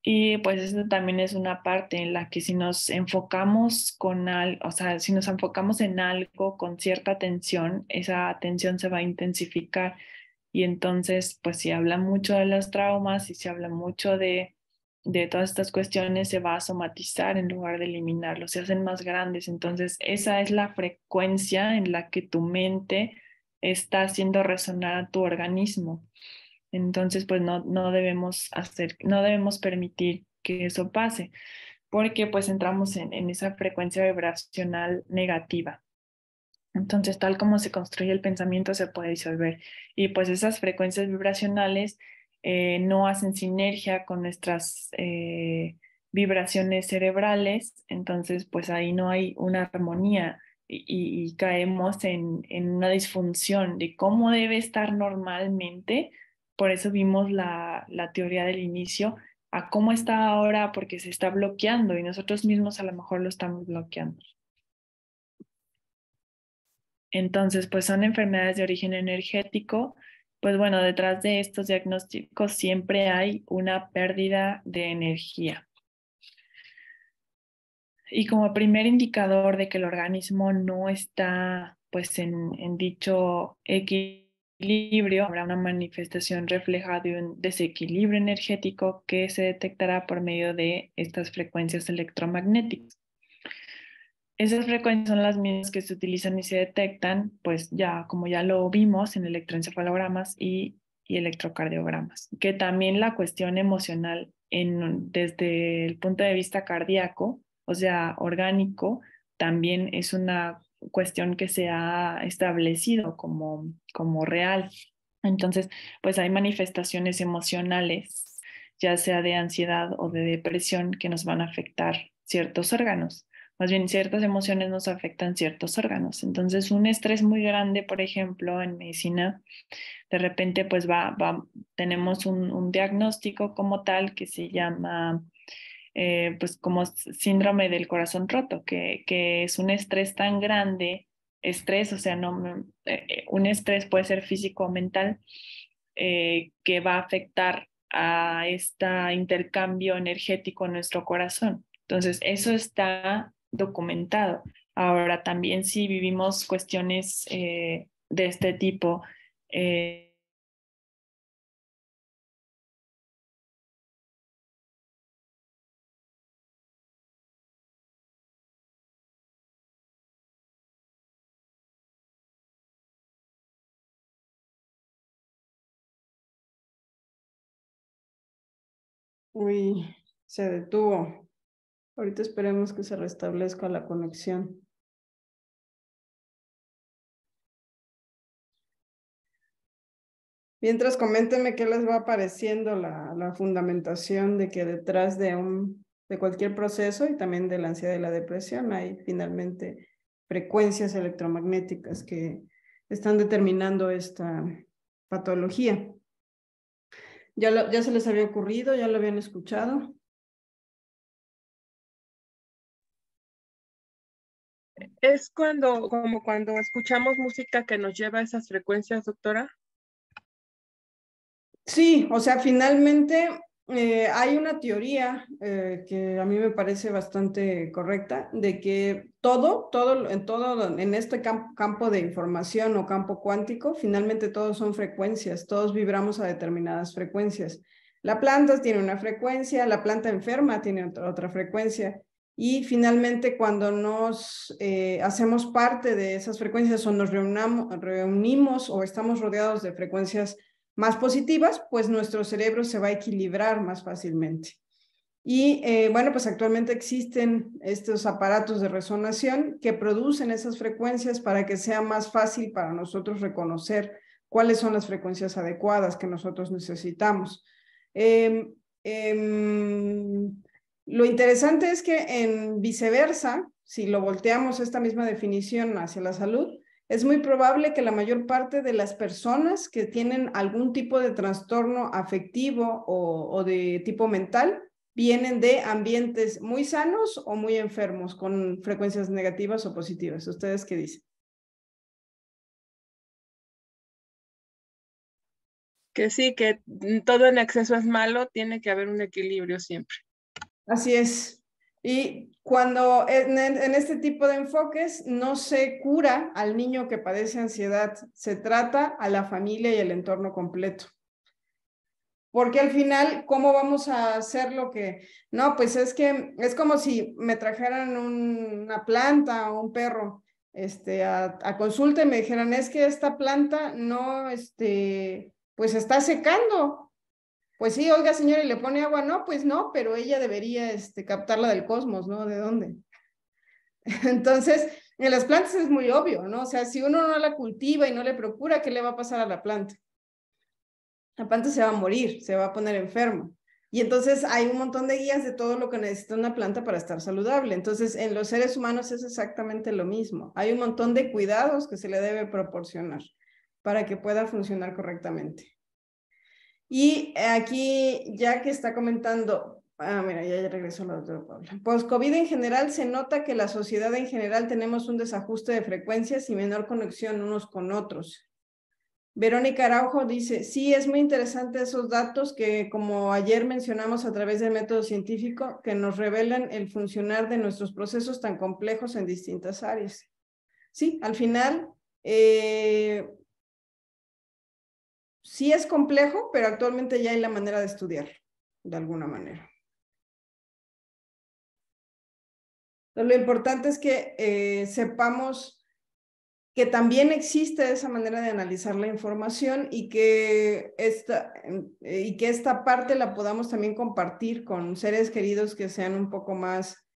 S2: Y pues eso también es una parte en la que si nos enfocamos o sea, si nos enfocamos en algo con cierta atención, esa atención se va a intensificar y entonces pues si habla mucho de los traumas y si habla mucho de todas estas cuestiones se va a somatizar en lugar de eliminarlos, se hacen más grandes. Entonces esa es la frecuencia en la que tu mente está haciendo resonar a tu organismo. Entonces, pues no debemos permitir que eso pase, porque pues entramos en esa frecuencia vibracional negativa. Entonces, tal como se construye el pensamiento, se puede disolver. Y pues esas frecuencias vibracionales no hacen sinergia con nuestras vibraciones cerebrales, entonces pues ahí no hay una armonía y caemos en una disfunción de cómo debe estar normalmente. Por eso vimos la teoría del inicio a cómo está ahora porque se está bloqueando y nosotros mismos a lo mejor lo estamos bloqueando. Entonces, pues son enfermedades de origen energético. Pues bueno, detrás de estos diagnósticos siempre hay una pérdida de energía. Y como primer indicador de que el organismo no está pues en dicho equilibrio, habrá una manifestación refleja de un desequilibrio energético que se detectará por medio de estas frecuencias electromagnéticas. Esas frecuencias son las mismas que se utilizan y se detectan, pues ya como ya lo vimos en electroencefalogramas y electrocardiogramas, que también la cuestión emocional desde el punto de vista cardíaco, o sea, orgánico, también es una cuestión que se ha establecido como real. Entonces, pues hay manifestaciones emocionales, ya sea de ansiedad o de depresión, que nos van a afectar ciertos órganos. Más bien, ciertas emociones nos afectan ciertos órganos. Entonces, un estrés muy grande, por ejemplo, en medicina, de repente, pues tenemos un diagnóstico como tal que se llama, pues, como síndrome del corazón roto, que es un estrés tan grande, estrés, o sea, no, un estrés puede ser físico o mental, que va a afectar a este intercambio energético en nuestro corazón. Entonces, eso está documentado. Ahora, también si vivimos cuestiones de este tipo, eh,
S1: Uy, se detuvo. Ahorita esperemos que se restablezca la conexión. Mientras, coméntenme qué les va pareciendo la fundamentación de que detrás de cualquier proceso y también de la ansiedad y la depresión hay finalmente frecuencias electromagnéticas que están determinando esta patología. ¿Ya se les había ocurrido? ¿Ya lo habían escuchado?
S3: Es como cuando escuchamos música que nos lleva a esas frecuencias, doctora.
S1: Sí, o sea, finalmente hay una teoría que a mí me parece bastante correcta, de que en este campo de información o campo cuántico, finalmente todos son frecuencias, todos vibramos a determinadas frecuencias. La planta tiene una frecuencia, la planta enferma tiene otra frecuencia, y finalmente cuando nos hacemos parte de esas frecuencias o nos reunimos o estamos rodeados de frecuencias más positivas, pues nuestro cerebro se va a equilibrar más fácilmente. Y bueno, pues actualmente existen estos aparatos de resonación que producen esas frecuencias para que sea más fácil para nosotros reconocer cuáles son las frecuencias adecuadas que nosotros necesitamos. Lo interesante es que en viceversa, si lo volteamos esta misma definición hacia la salud, es muy probable que la mayor parte de las personas que tienen algún tipo de trastorno afectivo o de tipo mental vienen de ambientes muy sanos o muy enfermos, con frecuencias negativas o positivas. ¿Ustedes qué dicen?
S3: Que sí, que todo en exceso es malo, tiene que haber un equilibrio siempre.
S1: Así es. Y cuando en este tipo de enfoques no se cura al niño que padece ansiedad, se trata a la familia y el entorno completo. Porque al final, ¿cómo vamos a hacer lo que? No, pues es que es como si me trajeran una planta o un perro a consulta y me dijeran, es que esta planta no, pues está secando. Pues sí, oiga, señora, ¿y le pone agua? No, pues no, pero ella debería captarla del cosmos, ¿no? ¿De dónde? Entonces, en las plantas es muy obvio, ¿no? O sea, si uno no la cultiva y no le procura, ¿qué le va a pasar a la planta? La planta se va a morir, se va a poner enfermo. Y entonces hay un montón de guías de todo lo que necesita una planta para estar saludable. Entonces, en los seres humanos es exactamente lo mismo. Hay un montón de cuidados que se le debe proporcionar para que pueda funcionar correctamente. Y aquí, ya que está comentando, mira, ya regresó la doctora Paula. Post-COVID en general se nota que la sociedad en general tenemos un desajuste de frecuencias y menor conexión unos con otros. Verónica Araujo dice, sí, es muy interesante esos datos que, como ayer mencionamos a través del método científico, que nos revelan el funcionar de nuestros procesos tan complejos en distintas áreas. Sí, al final, sí es complejo, pero actualmente ya hay la manera de estudiarlo, de alguna manera. Entonces, lo importante es que sepamos que también existe esa manera de analizar la información y que esta parte la podamos también compartir con seres queridos que sean un poco más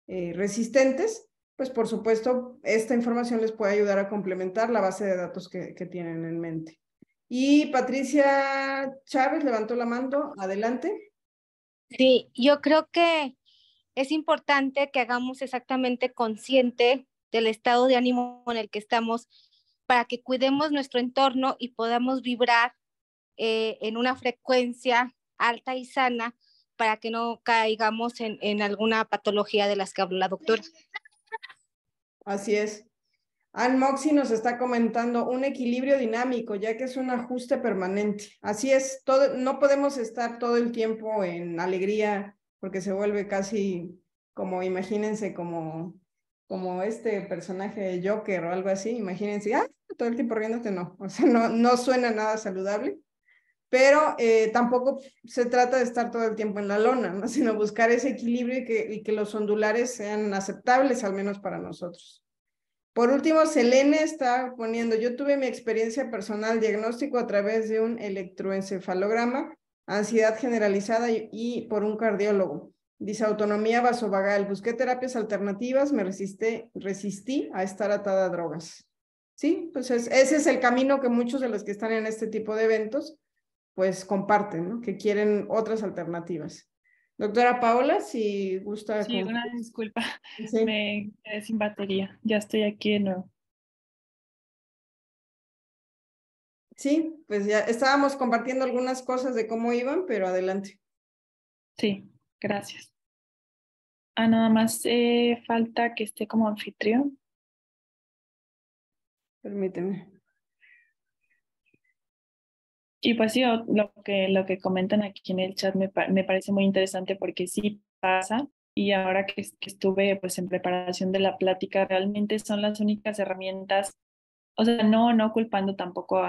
S1: resistentes. Pues por supuesto, esta información les puede ayudar a complementar la base de datos que tienen en mente. Y Patricia Chávez levantó la mano, adelante.
S4: Sí, yo creo que es importante que hagamos exactamente consciente del estado de ánimo en el que estamos para que cuidemos nuestro entorno y podamos vibrar en una frecuencia alta y sana para que no caigamos en alguna patología de las que habló la doctora.
S1: Así es. Ann Moxie nos está comentando un equilibrio dinámico, ya que es un ajuste permanente. Así es, no podemos estar todo el tiempo en alegría, porque se vuelve casi como, imagínense, como este personaje de Joker o algo así. Imagínense, todo el tiempo riéndote, no. O sea, no suena nada saludable, pero tampoco se trata de estar todo el tiempo en la lona, ¿no? Sino buscar ese equilibrio y que los ondulares sean aceptables, al menos para nosotros. Por último, Selene está poniendo, yo tuve mi experiencia personal, diagnóstico a través de un electroencefalograma, ansiedad generalizada y por un cardiólogo. Dice, autonomía vasovagal, busqué terapias alternativas, me resistí a estar atada a drogas. Sí, pues ese es el camino que muchos de los que están en este tipo de eventos pues comparten, ¿no? Que quieren otras alternativas. Doctora Paola, si gusta.
S2: Sí, una disculpa,
S1: Sí.
S2: me quedé sin batería. Ya estoy aquí de nuevo.
S1: Sí, pues ya estábamos compartiendo algunas cosas de cómo iban, pero adelante.
S2: Sí, gracias. Nada más falta que esté como anfitrión.
S1: Permíteme.
S2: Y pues sí, lo que comentan aquí en el chat me parece muy interesante porque sí pasa. Y ahora que estuve pues en preparación de la plática, realmente son las únicas herramientas, o sea, no culpando tampoco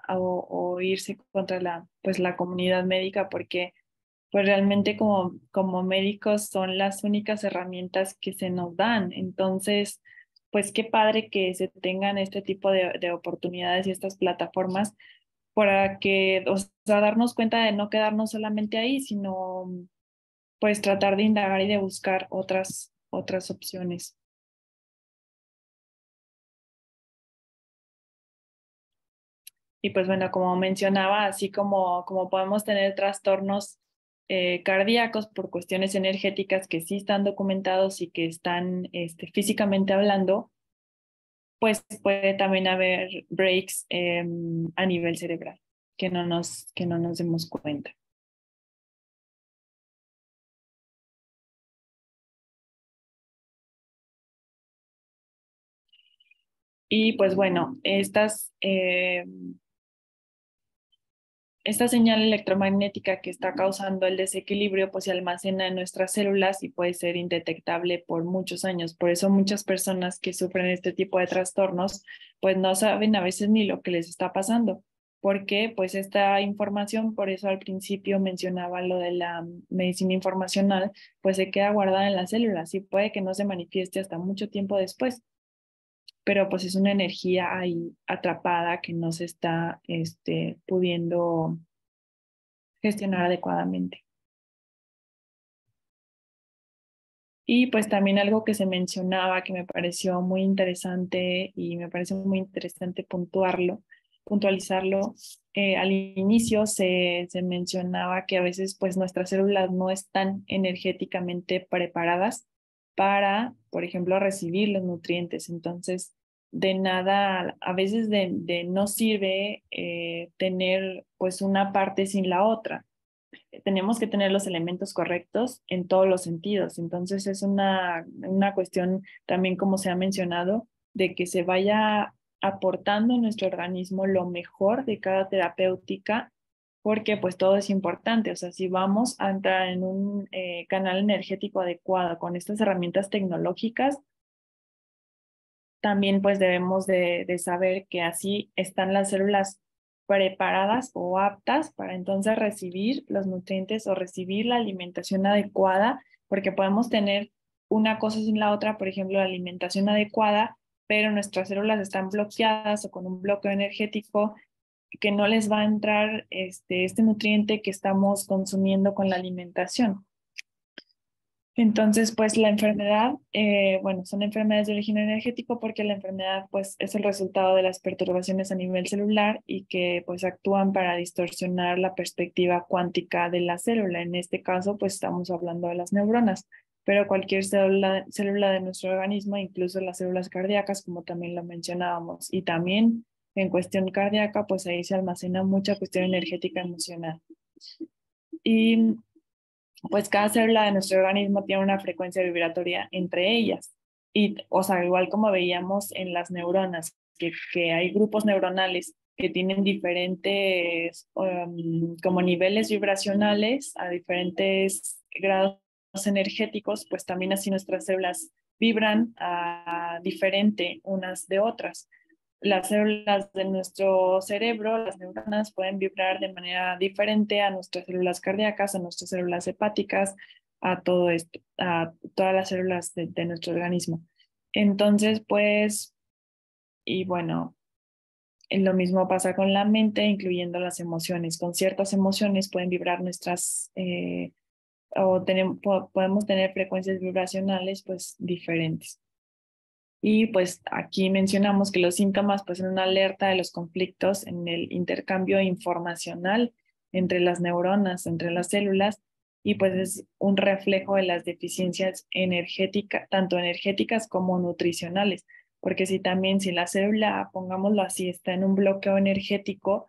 S2: o irse contra pues la comunidad médica, porque pues realmente como médicos son las únicas herramientas que se nos dan. Entonces, pues qué padre que se tengan este tipo de oportunidades y estas plataformas para que, o sea, darnos cuenta de no quedarnos solamente ahí, sino pues tratar de indagar y de buscar otras opciones. Y pues bueno, como mencionaba, así como podemos tener trastornos cardíacos por cuestiones energéticas que sí están documentados y que están físicamente hablando, pues puede también haber breaks a nivel cerebral que no nos demos cuenta. Y pues bueno, esta señal electromagnética que está causando el desequilibrio pues se almacena en nuestras células y puede ser indetectable por muchos años. Por eso muchas personas que sufren este tipo de trastornos pues no saben a veces ni lo que les está pasando, porque pues esta información, por eso al principio mencionaba lo de la medicina informacional, pues se queda guardada en las células y puede que no se manifieste hasta mucho tiempo después, pero pues es una energía ahí atrapada que no se está pudiendo gestionar adecuadamente. Y pues también algo que se mencionaba que me pareció muy interesante y me parece muy interesante puntualizarlo. Al inicio se mencionaba que a veces pues nuestras células no están energéticamente preparadas para, por ejemplo, recibir los nutrientes. Entonces, de nada, a veces de no sirve tener pues una parte sin la otra. Tenemos que tener los elementos correctos en todos los sentidos. Entonces es una cuestión también, como se ha mencionado, de que se vaya aportando en nuestro organismo lo mejor de cada terapéutica, porque pues todo es importante. O sea, si vamos a entrar en un canal energético adecuado con estas herramientas tecnológicas, también pues debemos de saber que así están las células preparadas o aptas para entonces recibir los nutrientes o recibir la alimentación adecuada, porque podemos tener una cosa sin la otra, por ejemplo, la alimentación adecuada, pero nuestras células están bloqueadas o con un bloqueo energético que no les va a entrar este nutriente que estamos consumiendo con la alimentación. Entonces, pues la enfermedad, bueno, son enfermedades de origen energético porque la enfermedad pues es el resultado de las perturbaciones a nivel celular y que pues actúan para distorsionar la perspectiva cuántica de la célula. En este caso, pues estamos hablando de las neuronas, pero cualquier célula de nuestro organismo, incluso las células cardíacas, como también lo mencionábamos, y también en cuestión cardíaca, pues ahí se almacena mucha cuestión energética emocional. Y pues cada célula de nuestro organismo tiene una frecuencia vibratoria entre ellas. Y, o sea, igual como veíamos en las neuronas, que hay grupos neuronales que tienen diferentes como niveles vibracionales a diferentes grados energéticos, pues también así nuestras células vibran diferente unas de otras. Las células de nuestro cerebro, las neuronas, pueden vibrar de manera diferente a nuestras células cardíacas, a nuestras células hepáticas, a todo esto, a todas las células de nuestro organismo. Entonces, pues, y bueno, lo mismo pasa con la mente, incluyendo las emociones. Con ciertas emociones pueden vibrar podemos tener frecuencias vibracionales, pues, diferentes. Y pues aquí mencionamos que los síntomas pues son una alerta de los conflictos en el intercambio informacional entre las neuronas, entre las células, y pues es un reflejo de las deficiencias energéticas, tanto energéticas como nutricionales, porque si la célula, pongámoslo así, está en un bloqueo energético,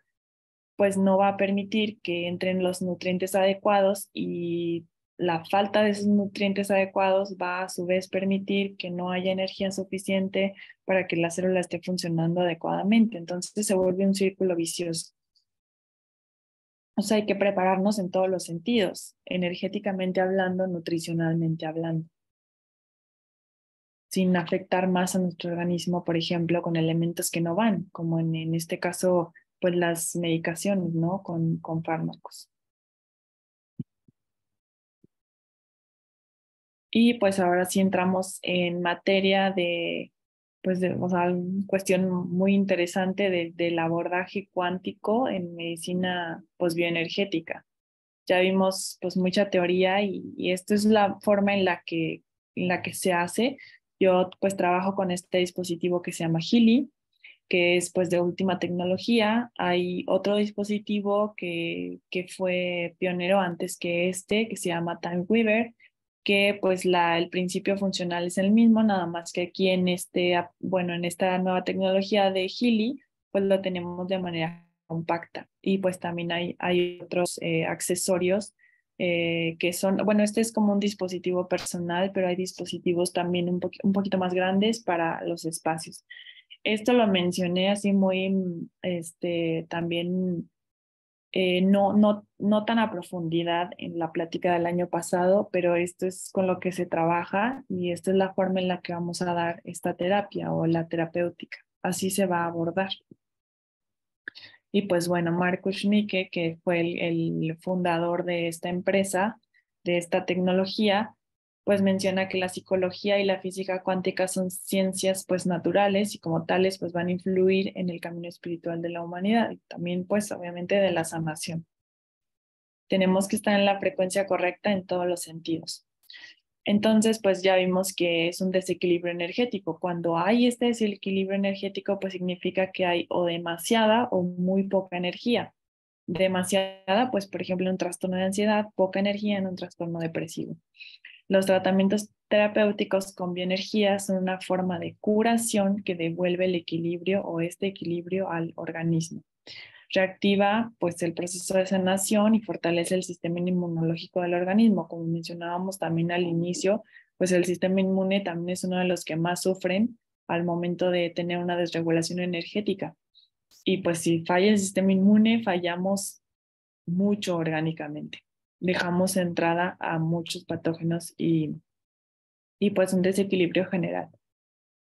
S2: pues no va a permitir que entren los nutrientes adecuados, y la falta de esos nutrientes adecuados va a su vez permitir que no haya energía suficiente para que la célula esté funcionando adecuadamente. Entonces se vuelve un círculo vicioso. O sea, hay que prepararnos en todos los sentidos, energéticamente hablando, nutricionalmente hablando, sin afectar más a nuestro organismo, por ejemplo, con elementos que no van, como en este caso, pues las medicaciones, ¿no? Con fármacos. Y pues ahora sí entramos en materia de, pues o sea, una cuestión muy interesante del abordaje cuántico en medicina pues bioenergética. Ya vimos pues mucha teoría, y esto es la forma en la que se hace. Yo pues trabajo con este dispositivo que se llama Healy, que es pues de última tecnología. Hay otro dispositivo que fue pionero antes que este, que se llama Timeweaver, que pues el principio funcional es el mismo, nada más que aquí en en esta nueva tecnología de Healy, pues lo tenemos de manera compacta. Y pues también hay otros accesorios que son, bueno, este es como un dispositivo personal, pero hay dispositivos también un poquito más grandes para los espacios. Esto lo mencioné así muy, también no tan a profundidad en la plática del año pasado, pero esto es con lo que se trabaja, y esta es la forma en la que vamos a dar esta terapia o la terapéutica. Así se va a abordar. Y pues bueno, Marcus Schnicke, que fue el fundador de esta empresa, de esta tecnología, pues menciona que la psicología y la física cuántica son ciencias pues naturales, y como tales pues van a influir en el camino espiritual de la humanidad, y también pues obviamente de la sanación. Tenemos que estar en la frecuencia correcta en todos los sentidos. Entonces, pues ya vimos que es un desequilibrio energético. Cuando hay este desequilibrio energético, pues significa que hay o demasiada o muy poca energía. Demasiada, pues por ejemplo, en un trastorno de ansiedad; poca energía en un trastorno depresivo. Los tratamientos terapéuticos con bioenergía son una forma de curación que devuelve el equilibrio o este equilibrio al organismo. Reactiva pues el proceso de sanación y fortalece el sistema inmunológico del organismo. Como mencionábamos también al inicio, pues el sistema inmune también es uno de los que más sufren al momento de tener una desregulación energética. Y pues si falla el sistema inmune, fallamos mucho orgánicamente. Dejamos entrada a muchos patógenos y pues un desequilibrio general.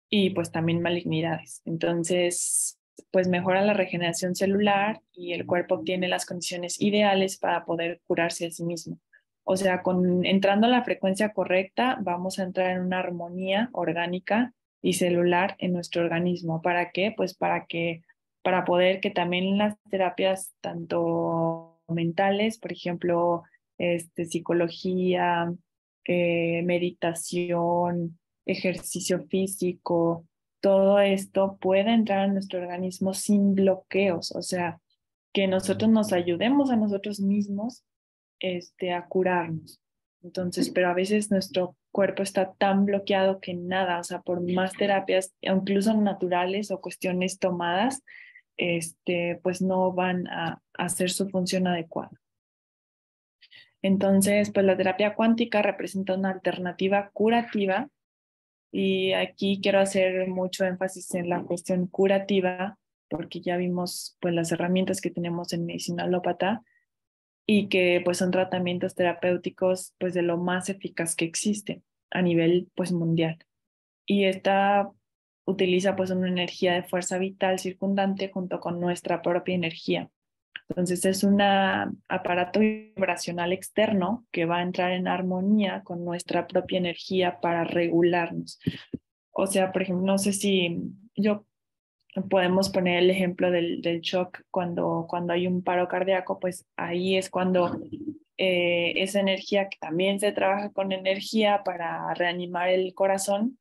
S2: Y pues también malignidades. Entonces, pues mejora la regeneración celular, y el cuerpo obtiene las condiciones ideales para poder curarse a sí mismo. O sea, entrando a la frecuencia correcta, vamos a entrar en una armonía orgánica y celular en nuestro organismo. ¿Para qué? Pues para poder que también las terapias, tanto mentales, por ejemplo, psicología, meditación, ejercicio físico, todo esto puede entrar a nuestro organismo sin bloqueos. O sea, que nosotros nos ayudemos a nosotros mismos a curarnos. Entonces, pero a veces nuestro cuerpo está tan bloqueado que nada, o sea, por más terapias, incluso naturales o cuestiones tomadas, pues no van a hacer su función adecuada. Entonces, pues la terapia cuántica representa una alternativa curativa, y aquí quiero hacer mucho énfasis en la cuestión curativa, porque ya vimos pues las herramientas que tenemos en medicina alópata, y que pues son tratamientos terapéuticos pues de lo más eficaz que existe a nivel pues mundial. Y esta utiliza pues una energía de fuerza vital circundante junto con nuestra propia energía. Entonces es un aparato vibracional externo que va a entrar en armonía con nuestra propia energía para regularnos. O sea, por ejemplo, no sé si podemos poner el ejemplo del shock cuando hay un paro cardíaco, pues ahí es cuando esa energía, que también se trabaja con energía para reanimar el corazón,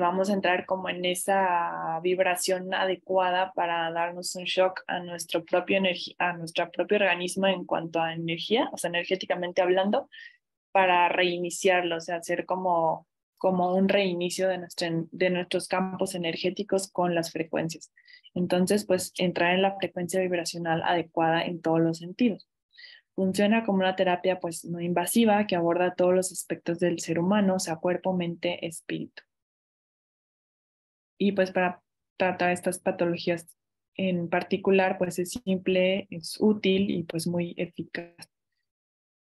S2: vamos a entrar como en esa vibración adecuada para darnos un shock a nuestro propio organismo en cuanto a energía, o sea, energéticamente hablando, para reiniciarlo, o sea, hacer como un reinicio de nuestros campos energéticos con las frecuencias. Entonces, pues entrar en la frecuencia vibracional adecuada en todos los sentidos. Funciona como una terapia pues no invasiva que aborda todos los aspectos del ser humano, o sea, cuerpo, mente, espíritu. Y pues para tratar estas patologías en particular, pues es simple, es útil y pues muy eficaz.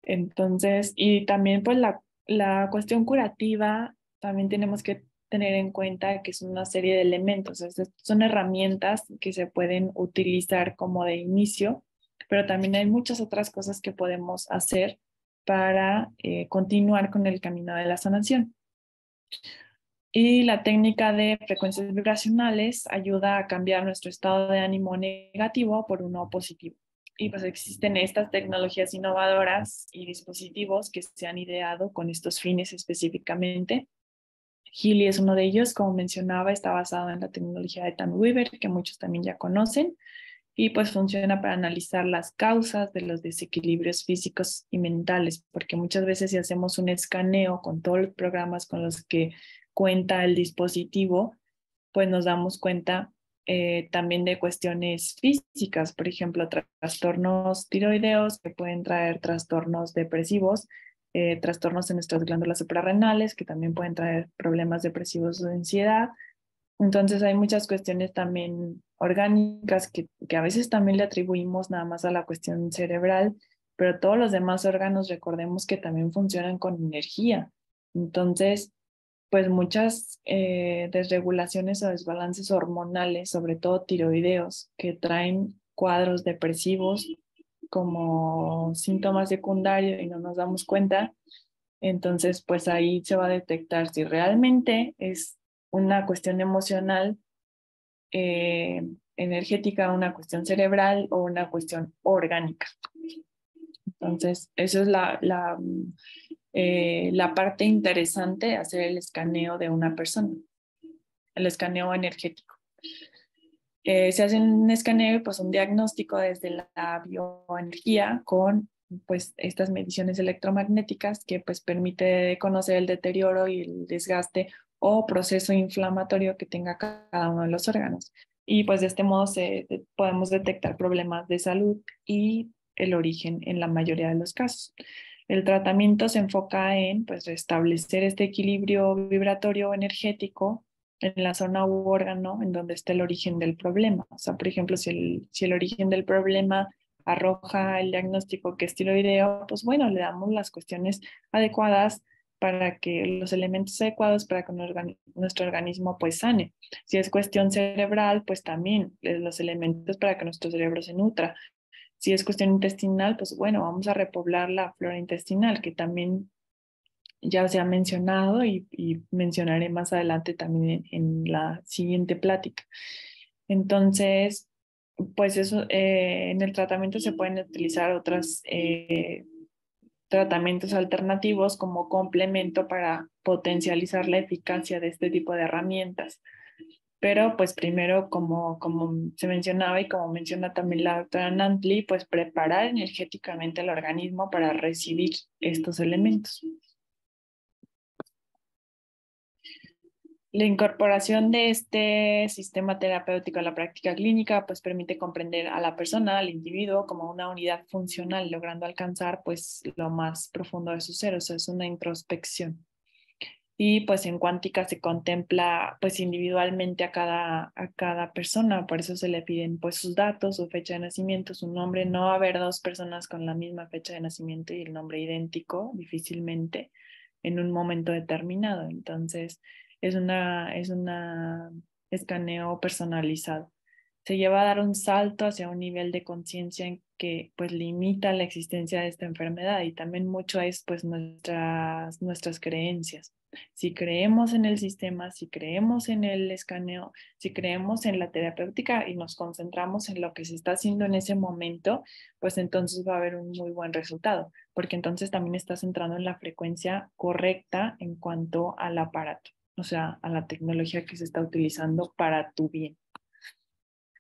S2: Entonces, y también pues la cuestión curativa, también tenemos que tener en cuenta que es una serie de elementos, son herramientas que se pueden utilizar como de inicio, pero también hay muchas otras cosas que podemos hacer para continuar con el camino de la sanación. Y la técnica de frecuencias vibracionales ayuda a cambiar nuestro estado de ánimo negativo por uno positivo. Y pues existen estas tecnologías innovadoras y dispositivos que se han ideado con estos fines específicamente. Healy es uno de ellos, como mencionaba, está basado en la tecnología de Tanweaver, que muchos también ya conocen, y pues funciona para analizar las causas de los desequilibrios físicos y mentales, porque muchas veces si hacemos un escaneo con todos los programas con los que cuenta el dispositivo, pues nos damos cuenta también de cuestiones físicas, por ejemplo, trastornos tiroideos que pueden traer trastornos depresivos, trastornos en nuestras glándulas suprarrenales que también pueden traer problemas depresivos o de ansiedad. Entonces hay muchas cuestiones también orgánicas que a veces también le atribuimos nada más a la cuestión cerebral, pero todos los demás órganos recordemos que también funcionan con energía. Entonces, pues muchas desregulaciones o desbalances hormonales, sobre todo tiroideos, que traen cuadros depresivos como síntomas secundarios y no nos damos cuenta, entonces pues ahí se va a detectar si realmente es una cuestión emocional, energética, una cuestión cerebral o una cuestión orgánica. Entonces, eso es la parte interesante de hacer el escaneo de una persona, el escaneo energético. Se hace un escaneo y pues un diagnóstico desde la bioenergía con pues estas mediciones electromagnéticas que pues permite conocer el deterioro y el desgaste o proceso inflamatorio que tenga cada uno de los órganos. Y pues de este modo podemos detectar problemas de salud y el origen en la mayoría de los casos. El tratamiento se enfoca en pues restablecer este equilibrio vibratorio energético en la zona u órgano en donde está el origen del problema. O sea, por ejemplo, si el origen del problema arroja el diagnóstico que es tiroideo, pues bueno, le damos las cuestiones adecuadas para que los elementos adecuados para que nuestro organismo pues sane. Si es cuestión cerebral, pues también los elementos para que nuestro cerebro se nutra. Si es cuestión intestinal, pues bueno, vamos a repoblar la flora intestinal, que también ya se ha mencionado y mencionaré más adelante también en la siguiente plática. Entonces, pues eso, en el tratamiento se pueden utilizar otros tratamientos alternativos como complemento para potencializar la eficacia de este tipo de herramientas. Pero pues primero, como se mencionaba y como menciona también la doctora Nantli, pues preparar energéticamente el organismo para recibir estos elementos. La incorporación de este sistema terapéutico a la práctica clínica pues permite comprender a la persona, al individuo, como una unidad funcional, logrando alcanzar pues lo más profundo de su ser, o sea, es una introspección. Y pues en cuántica se contempla pues individualmente a cada persona, por eso se le piden pues sus datos, su fecha de nacimiento, su nombre. No va a haber dos personas con la misma fecha de nacimiento y el nombre idéntico difícilmente en un momento determinado. Entonces es una escaneo personalizado. Se lleva a dar un salto hacia un nivel de conciencia en que pues limita la existencia de esta enfermedad, y también mucho es pues nuestras creencias. Si creemos en el sistema, si creemos en el escaneo, si creemos en la terapéutica y nos concentramos en lo que se está haciendo en ese momento, pues entonces va a haber un muy buen resultado, porque entonces también estás entrando en la frecuencia correcta en cuanto al aparato. o sea, a la tecnología que se está utilizando para tu bien.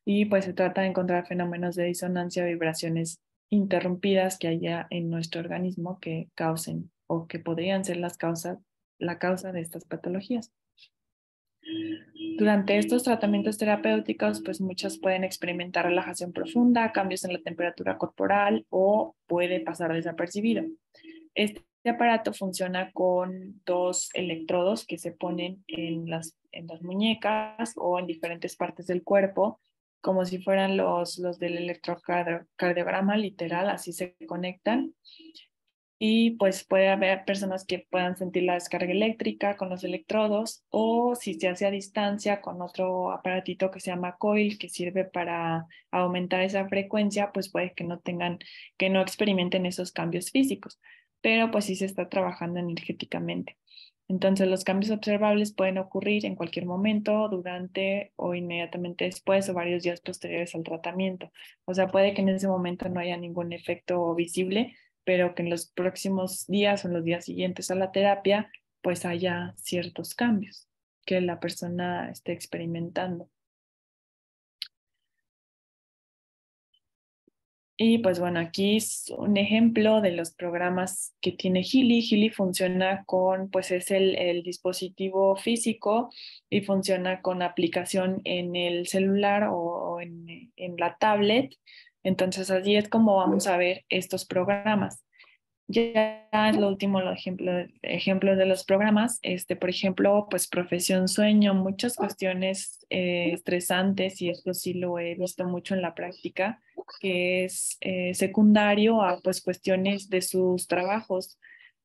S2: Y pues se trata de encontrar fenómenos de disonancia, vibraciones interrumpidas que haya en nuestro organismo que causen o que podrían ser la causa de estas patologías. Durante estos tratamientos terapéuticos, pues muchas pueden experimentar relajación profunda, cambios en la temperatura corporal o puede pasar desapercibido. Este aparato funciona con 2 electrodos que se ponen en las muñecas o en diferentes partes del cuerpo, como si fueran los del electrocardiograma literal, así se conectan. Y pues puede haber personas que puedan sentir la descarga eléctrica con los electrodos o si se hace a distancia con otro aparatito que se llama coil que sirve para aumentar esa frecuencia, pues puede que no experimenten esos cambios físicos, pero pues sí se está trabajando energéticamente. Entonces los cambios observables pueden ocurrir en cualquier momento, durante o inmediatamente después o varios días posteriores al tratamiento. O sea, puede que en ese momento no haya ningún efecto visible, pero que en los próximos días o en los días siguientes a la terapia, pues haya ciertos cambios que la persona esté experimentando. Y pues bueno, aquí es un ejemplo de los programas que tiene Healy. Healy funciona con, pues es el dispositivo físico y funciona con aplicación en el celular o en la tablet. Entonces así es como vamos a ver estos programas. Ya es lo último, los ejemplos de los programas, por ejemplo, pues profesión sueño, muchas cuestiones estresantes, y esto sí lo he visto mucho en la práctica, que es secundario a pues cuestiones de sus trabajos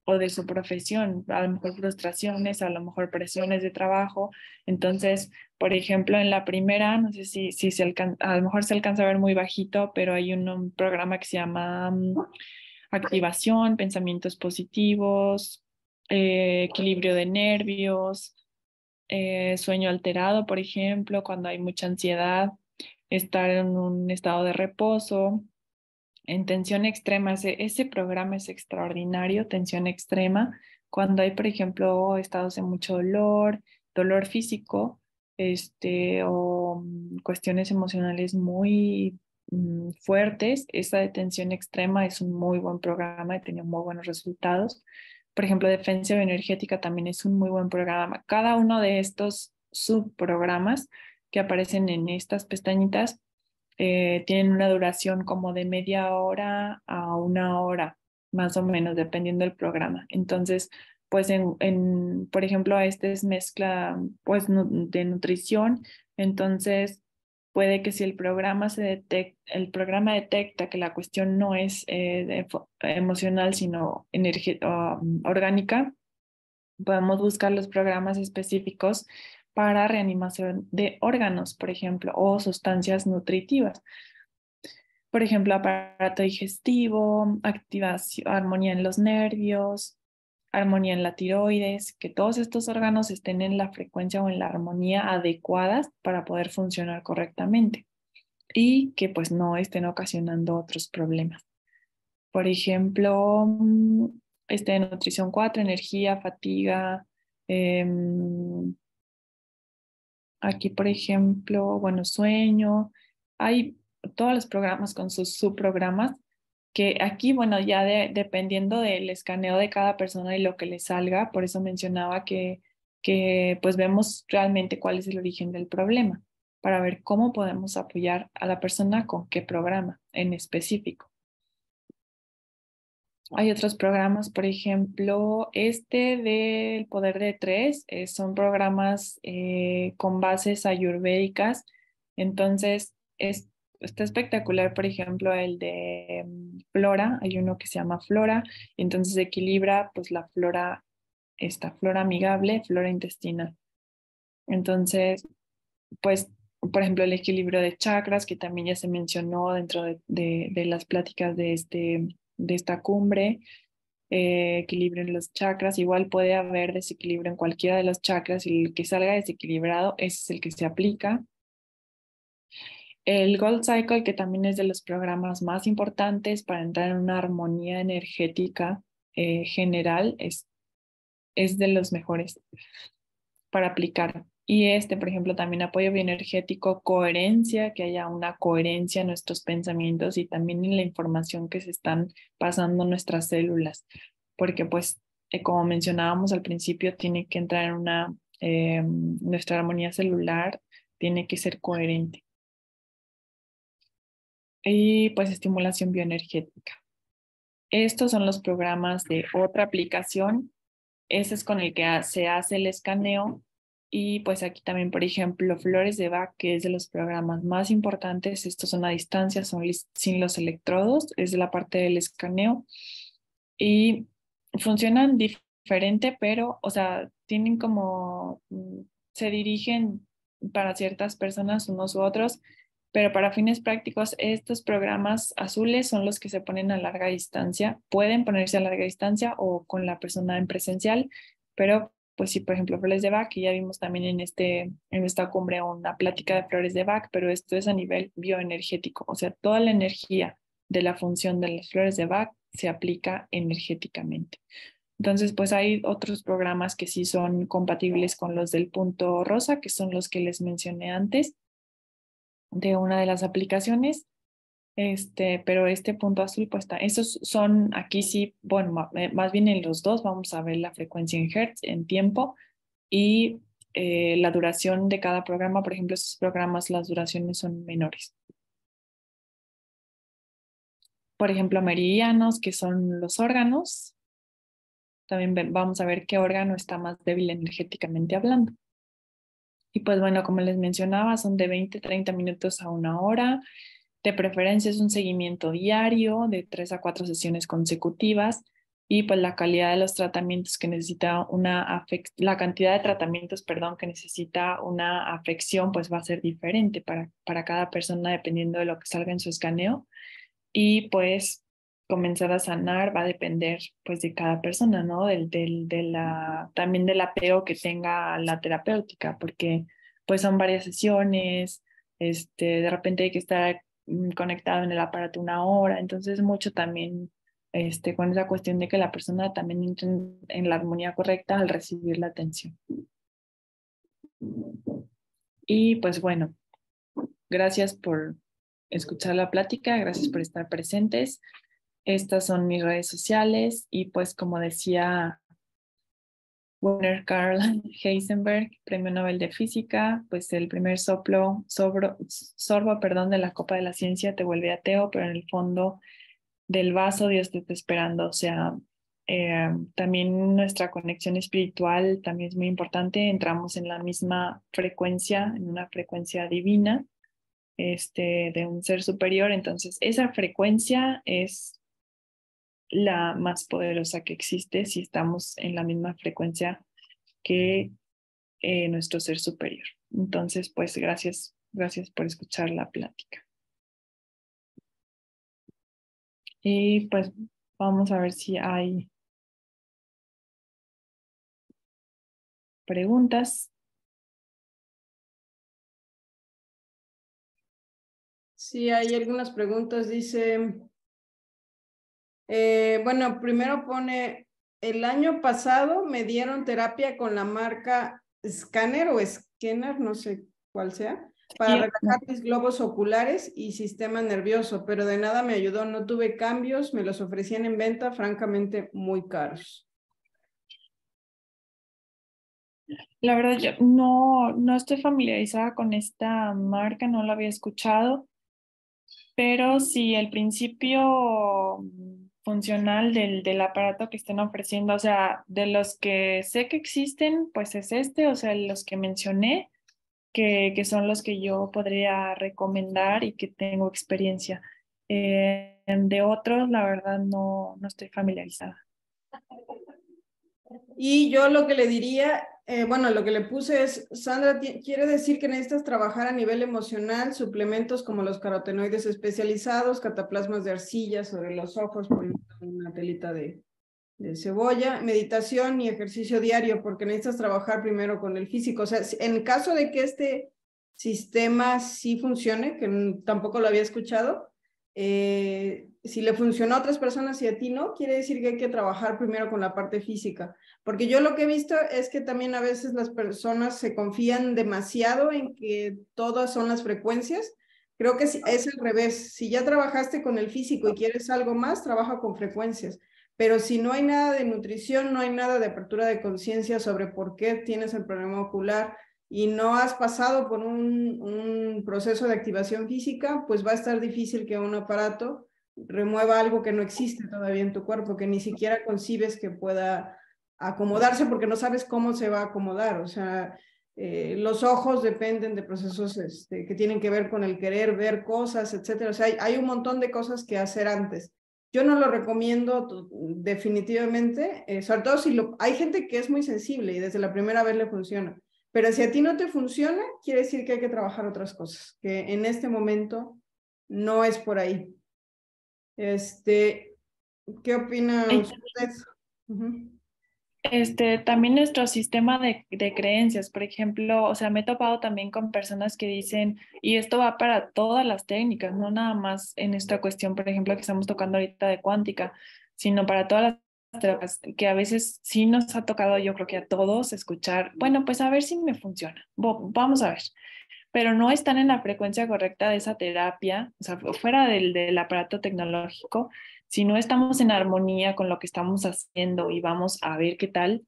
S2: o de su profesión, a lo mejor frustraciones, a lo mejor presiones de trabajo. Entonces, por ejemplo, en la primera, no sé si se alcanza, a lo mejor se alcanza a ver muy bajito, pero hay un programa que se llama activación, pensamientos positivos, equilibrio de nervios, sueño alterado, por ejemplo, cuando hay mucha ansiedad, estar en un estado de reposo, en tensión extrema. Ese programa es extraordinario, tensión extrema, cuando hay, por ejemplo, estados de mucho dolor físico, o cuestiones emocionales muy fuertes. Esa de tensión extrema es un muy buen programa y tiene muy buenos resultados. Por ejemplo, defensa bioenergética también es un muy buen programa. Cada uno de estos subprogramas que aparecen en estas pestañitas tienen una duración como de media hora a 1 hora, más o menos, dependiendo del programa. Entonces, pues por ejemplo, es mezcla pues de nutrición. Entonces puede que si el programa detecta que la cuestión no es emocional, sino orgánica, podemos buscar los programas específicos para reanimación de órganos, por ejemplo, o sustancias nutritivas. Por ejemplo, aparato digestivo, activación, armonía en los nervios, armonía en la tiroides, que todos estos órganos estén en la frecuencia o en la armonía adecuadas para poder funcionar correctamente y que pues no estén ocasionando otros problemas. Por ejemplo, nutrición 4, energía, fatiga. Aquí, por ejemplo, bueno, sueño. Hay todos los programas con sus subprogramas que aquí, bueno, ya dependiendo del escaneo de cada persona y lo que le salga, por eso mencionaba que pues vemos realmente cuál es el origen del problema para ver cómo podemos apoyar a la persona con qué programa en específico. Hay otros programas, por ejemplo, del Poder de Tres, son programas con bases ayurvédicas. Entonces, está espectacular, por ejemplo, el de Flora. Hay uno que se llama Flora, y entonces equilibra pues la flora, esta flora amigable, flora intestinal. Entonces, pues, por ejemplo, el equilibrio de chakras, que también ya se mencionó dentro de las pláticas de esta cumbre. Equilibrio en los chakras, igual puede haber desequilibrio en cualquiera de los chakras, y el que salga desequilibrado, ese es el que se aplica. El Gold Cycle, que también es de los programas más importantes para entrar en una armonía energética general, es de los mejores. para aplicar. Y por ejemplo, también apoyo bioenergético, coherencia, que haya una coherencia en nuestros pensamientos y también en la información que se están pasando nuestras células, porque pues, como mencionábamos al principio, tiene que entrar en nuestra armonía celular tiene que ser coherente. Y pues estimulación bioenergética. Estos son los programas de otra aplicación. Ese es con el que se hace el escaneo. Y pues aquí también, por ejemplo, Flores de Bach, que es de los programas más importantes. Estos son a distancia, son sin los electrodos, es de la parte del escaneo. Y funcionan diferente, pero, o sea, tienen como, se dirigen para ciertas personas, unos u otros, pero para fines prácticos, estos programas azules son los que se ponen a larga distancia. Pueden ponerse a larga distancia o con la persona en presencial, pero pues sí, por ejemplo, Flores de Bach, que ya vimos también en esta cumbre una plática de Flores de Bach, pero esto es a nivel bioenergético, o sea, toda la energía de la función de las flores de Bach se aplica energéticamente. Entonces, pues hay otros programas que sí son compatibles con los del punto rosa, que son los que les mencioné antes de una de las aplicaciones, pero este punto azul, pues está, esos son aquí sí, bueno, más bien en los dos vamos a ver la frecuencia en hertz, en tiempo, y la duración de cada programa. Por ejemplo, estos programas, las duraciones son menores. Por ejemplo, meridianos, que son los órganos. También vamos a ver qué órgano está más débil energéticamente hablando. Y pues bueno, como les mencionaba, son de 20-30 minutos a 1 hora. De preferencia es un seguimiento diario de 3 a 4 sesiones consecutivas. Y pues la calidad de los tratamientos que necesita la cantidad de tratamientos, perdón, que necesita una afección, pues va a ser diferente para cada persona dependiendo de lo que salga en su escaneo. Y pues comenzar a sanar va a depender pues de cada persona, ¿no? También del apego que tenga la terapéutica, porque pues son varias sesiones, de repente hay que estar conectado en el aparato 1 hora, entonces mucho también con esa cuestión de que la persona también entre en la armonía correcta al recibir la atención. Y pues bueno, gracias por escuchar la plática, gracias por estar presentes. Estas son mis redes sociales y pues como decía Werner Karl Heisenberg, Premio Nobel de Física, pues el primer sorbo, de la copa de la ciencia te vuelve ateo, pero en el fondo del vaso Dios te está esperando. O sea, también nuestra conexión espiritual también es muy importante. Entramos en la misma frecuencia, en una frecuencia divina, de un ser superior. Entonces, esa frecuencia es la más poderosa que existe si estamos en la misma frecuencia que nuestro ser superior. Entonces, pues gracias por escuchar la plática. Y pues vamos a ver si hay preguntas.
S1: Sí, hay algunas preguntas. Dice, bueno, primero pone, el año pasado me dieron terapia con la marca Scanner o Scanner, no sé cuál sea, para relajar mis globos oculares y sistema nervioso, pero de nada me ayudó, no tuve cambios, me los ofrecían en venta, francamente muy caros.
S2: La verdad, yo no estoy familiarizada con esta marca, no la había escuchado, pero sí, el principio funcional del aparato que estén ofreciendo, o sea, de los que sé que existen, pues es o sea, los que mencioné, que son los que yo podría recomendar y que tengo experiencia. De otros, la verdad, no estoy familiarizada.
S1: Y yo lo que le diría, bueno, lo que le puse es, Sandra, quiere decir que necesitas trabajar a nivel emocional, suplementos como los carotenoides especializados, cataplasmas de arcilla sobre los ojos, por una telita de cebolla, meditación y ejercicio diario, porque necesitas trabajar primero con el físico. O sea, en caso de que este sistema sí funcione, que tampoco lo había escuchado, si le funcionó a otras personas y a ti no, quiere decir que hay que trabajar primero con la parte física. Porque yo lo que he visto es que también a veces las personas se confían demasiado en que todas son las frecuencias. Creo que es al revés. Si ya trabajaste con el físico y quieres algo más, trabaja con frecuencias. Pero si no hay nada de nutrición, no hay nada de apertura de conciencia sobre por qué tienes el problema ocular y no has pasado por un proceso de activación física, pues va a estar difícil que un aparato remueva algo que no existe todavía en tu cuerpo, que ni siquiera concibes que pueda acomodarse porque no sabes cómo se va a acomodar. O sea, los ojos dependen de procesos que tienen que ver con el querer ver cosas, etcétera. O sea, hay un montón de cosas que hacer antes. Yo no lo recomiendo definitivamente, sobre todo si hay gente que es muy sensible y desde la primera vez le funciona. Pero si a ti no te funciona, quiere decir que hay que trabajar otras cosas, que en este momento no es por ahí. ¿Qué opina usted?
S2: También nuestro sistema de creencias, por ejemplo, o sea, me he topado también con personas que dicen, y esto va para todas las técnicas, no nada más en esta cuestión, por ejemplo, que estamos tocando ahorita de cuántica, sino para todas las terapias, que a veces sí nos ha tocado, yo creo que a todos, escuchar, bueno, pues a ver si me funciona, vamos a ver, pero no están en la frecuencia correcta de esa terapia, o sea, fuera del aparato tecnológico. Si no estamos en armonía con lo que estamos haciendo y vamos a ver qué tal,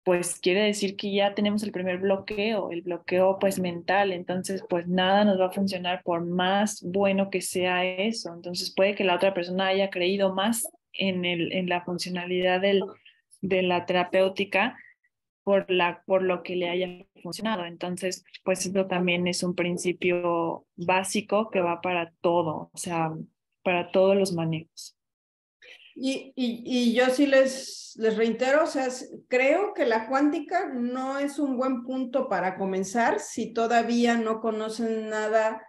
S2: pues quiere decir que ya tenemos el primer bloqueo, el bloqueo pues mental, entonces pues nada nos va a funcionar por más bueno que sea eso. Entonces puede que la otra persona haya creído más en la funcionalidad de la terapéutica por lo que le haya funcionado. Entonces, pues eso también es un principio básico que va para todo, o sea, para todos los manejos.
S1: Y yo sí les reitero, o sea, creo que la cuántica no es un buen punto para comenzar si todavía no conocen nada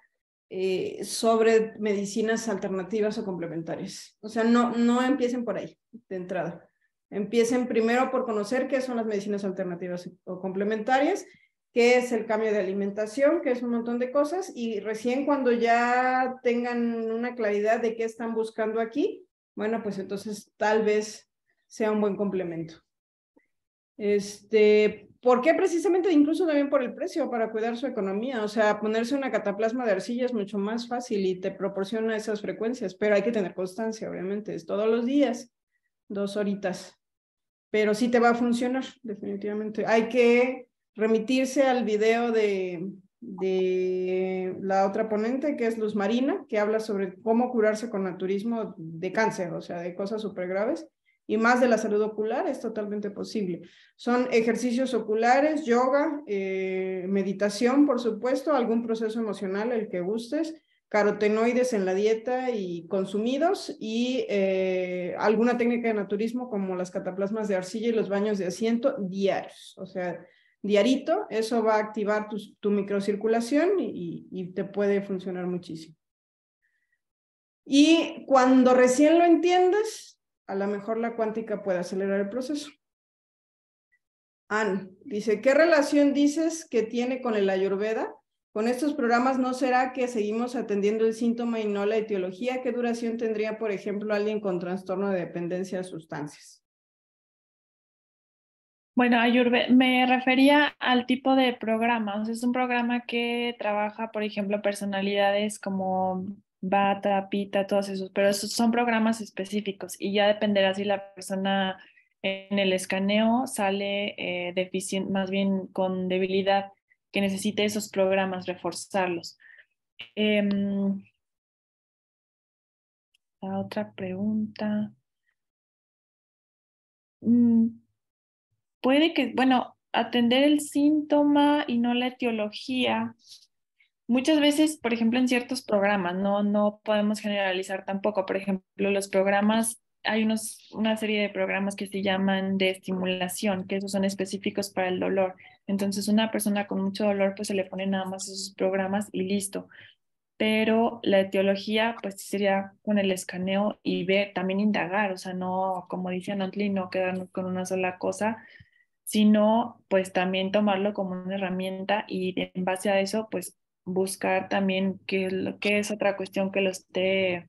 S1: sobre medicinas alternativas o complementarias. O sea, no empiecen por ahí, de entrada. Empiecen primero por conocer qué son las medicinas alternativas o complementarias, qué es el cambio de alimentación, qué es un montón de cosas, y recién cuando ya tengan una claridad de qué están buscando aquí, bueno, pues entonces tal vez sea un buen complemento. ¿Por qué? Precisamente incluso también por el precio, para cuidar su economía. O sea, ponerse una cataplasma de arcilla es mucho más fácil y te proporciona esas frecuencias, pero hay que tener constancia, obviamente. Es todos los días, 2 horitas. Pero sí te va a funcionar, definitivamente. Hay que remitirse al video de la otra ponente, que es Luz Marina, que habla sobre cómo curarse con naturismo de cáncer, o sea, de cosas súper graves, y más de la salud ocular, es totalmente posible. Son ejercicios oculares, yoga, meditación, por supuesto, algún proceso emocional, el que gustes, carotenoides en la dieta y consumidos, y alguna técnica de naturismo como las cataplasmas de arcilla y los baños de asiento diarios. O sea, diarito, eso va a activar tu microcirculación y te puede funcionar muchísimo. Y cuando recién lo entiendes, a lo mejor la cuántica puede acelerar el proceso. Ann dice, ¿qué relación dices que tiene con el Ayurveda? Con estos programas, ¿no será que seguimos atendiendo el síntoma y no la etiología? ¿Qué duración tendría, por ejemplo, alguien con trastorno de dependencia a sustancias?
S2: Bueno, me refería al tipo de programa. O sea, es un programa que trabaja, por ejemplo, personalidades como Bata, Pita, todos esos, pero esos son programas específicos y ya dependerá si la persona en el escaneo sale deficiente, más bien con debilidad, que necesite esos programas, reforzarlos. La otra pregunta. Puede que, bueno, atender el síntoma y no la etiología. Muchas veces, por ejemplo, en ciertos programas, no podemos generalizar tampoco. Por ejemplo, los programas, hay una serie de programas que se llaman de estimulación, que esos son específicos para el dolor. Entonces, una persona con mucho dolor, pues se le pone nada más esos programas y listo. Pero la etiología, pues sí sería con el escaneo y ver, también indagar, o sea, no, como dice Anantli, no quedarnos con una sola cosa, sino pues también tomarlo como una herramienta y en base a eso, pues buscar también qué es otra cuestión que lo esté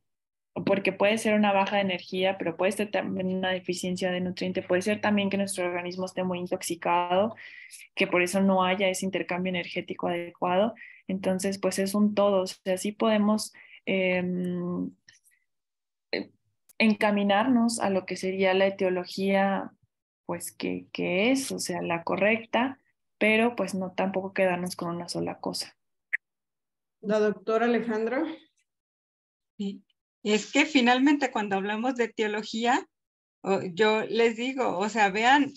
S2: porque puede ser una baja de energía, pero puede ser también una deficiencia de nutriente, puede ser también que nuestro organismo esté muy intoxicado, que por eso no haya ese intercambio energético adecuado. Entonces, pues es un todo, o sea, sí podemos encaminarnos a lo que sería la etiología, pues que es, o sea, la correcta, pero pues no tampoco quedarnos con una sola cosa.
S1: La doctora Alejandra.
S5: Sí. Es que finalmente cuando hablamos de etiología, yo les digo, o sea, vean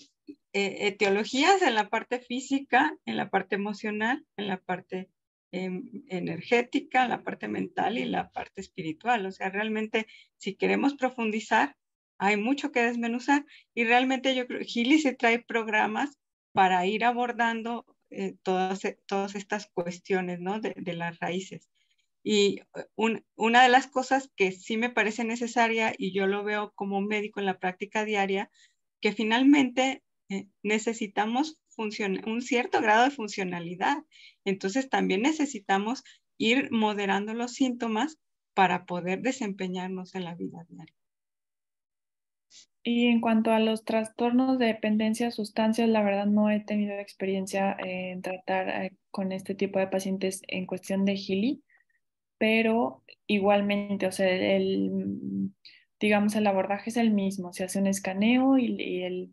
S5: etiologías en la parte física, en la parte emocional, en la parte energética, en la parte mental y la parte espiritual. O sea, realmente si queremos profundizar, hay mucho que desmenuzar y realmente yo creo que Healy se trae programas para ir abordando todas estas cuestiones, ¿no? de las raíces. Y una de las cosas que sí me parece necesaria, y yo lo veo como médico en la práctica diaria, que finalmente necesitamos un cierto grado de funcionalidad. Entonces también necesitamos ir moderando los síntomas para poder desempeñarnos en la vida diaria.
S2: Y en cuanto a los trastornos de dependencia a sustancias, la verdad no he tenido experiencia en tratar con este tipo de pacientes en cuestión de Healy, pero igualmente, o sea, digamos, el abordaje es el mismo, se hace un escaneo y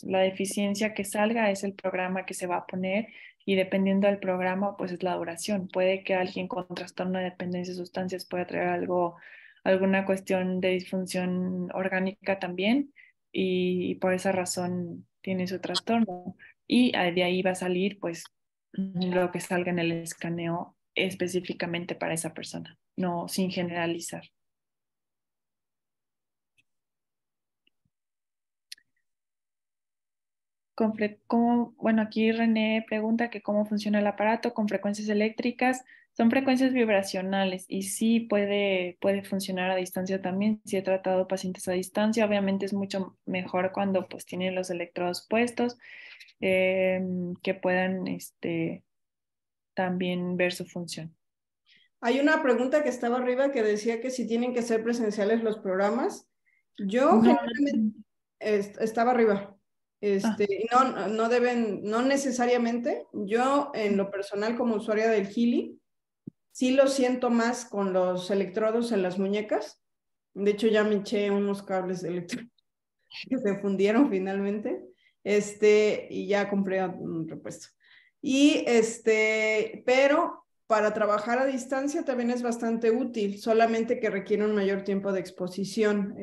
S2: la deficiencia que salga es el programa que se va a poner y dependiendo del programa, pues es la duración. Puede que alguien con trastorno de dependencia de sustancias pueda traer alguna cuestión de disfunción orgánica también y por esa razón tiene su trastorno y de ahí va a salir, pues, lo que salga en el escaneo específicamente para esa persona, no sin generalizar. Bueno, aquí René pregunta que cómo funciona el aparato con frecuencias eléctricas. Son frecuencias vibracionales y sí puede funcionar a distancia también. Si he tratado pacientes a distancia, obviamente es mucho mejor cuando pues tienen los electrodos puestos, que puedan también ver su función.
S1: Hay una pregunta que estaba arriba que decía que si tienen que ser presenciales los programas. Yo generalmente estaba arriba. No deben, no necesariamente. Yo en lo personal como usuaria del Healy, sí lo siento más con los electrodos en las muñecas. De hecho ya me eché unos cables de electrodo que se fundieron finalmente. Y ya compré un repuesto. Pero para trabajar a distancia también es bastante útil, solamente que requiere un mayor tiempo de exposición,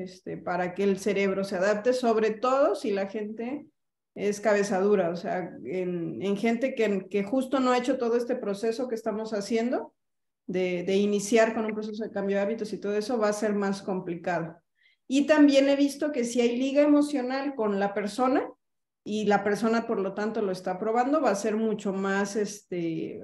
S1: para que el cerebro se adapte, sobre todo si la gente es cabeza dura, o sea, en gente que justo no ha hecho todo este proceso que estamos haciendo, de iniciar con un proceso de cambio de hábitos y todo eso, va a ser más complicado. Y también he visto que si hay liga emocional con la persona, y la persona por lo tanto lo está probando, va a ser mucho más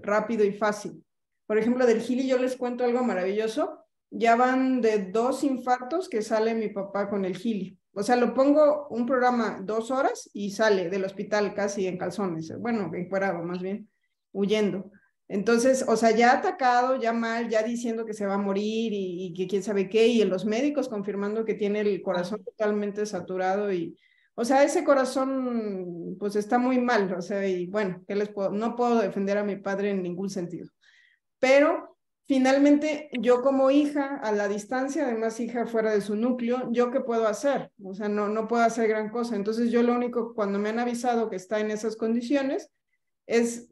S1: rápido y fácil. Por ejemplo, del Healy yo les cuento algo maravilloso. Ya van de 2 infartos que sale mi papá con el Healy. O sea, lo pongo un programa 2 horas y sale del hospital casi en calzones. Bueno, encuerado más bien, huyendo. Entonces, o sea, ya atacado, ya mal, ya diciendo que se va a morir y que quién sabe qué, y los médicos confirmando que tiene el corazón totalmente saturado y, o sea, ese corazón pues está muy mal, o sea, y bueno, ¿qué les puedo? No puedo defender a mi padre en ningún sentido. Pero finalmente yo como hija a la distancia, además hija fuera de su núcleo, ¿yo qué puedo hacer? O sea, no puedo hacer gran cosa. Entonces yo lo único, cuando me han avisado que está en esas condiciones,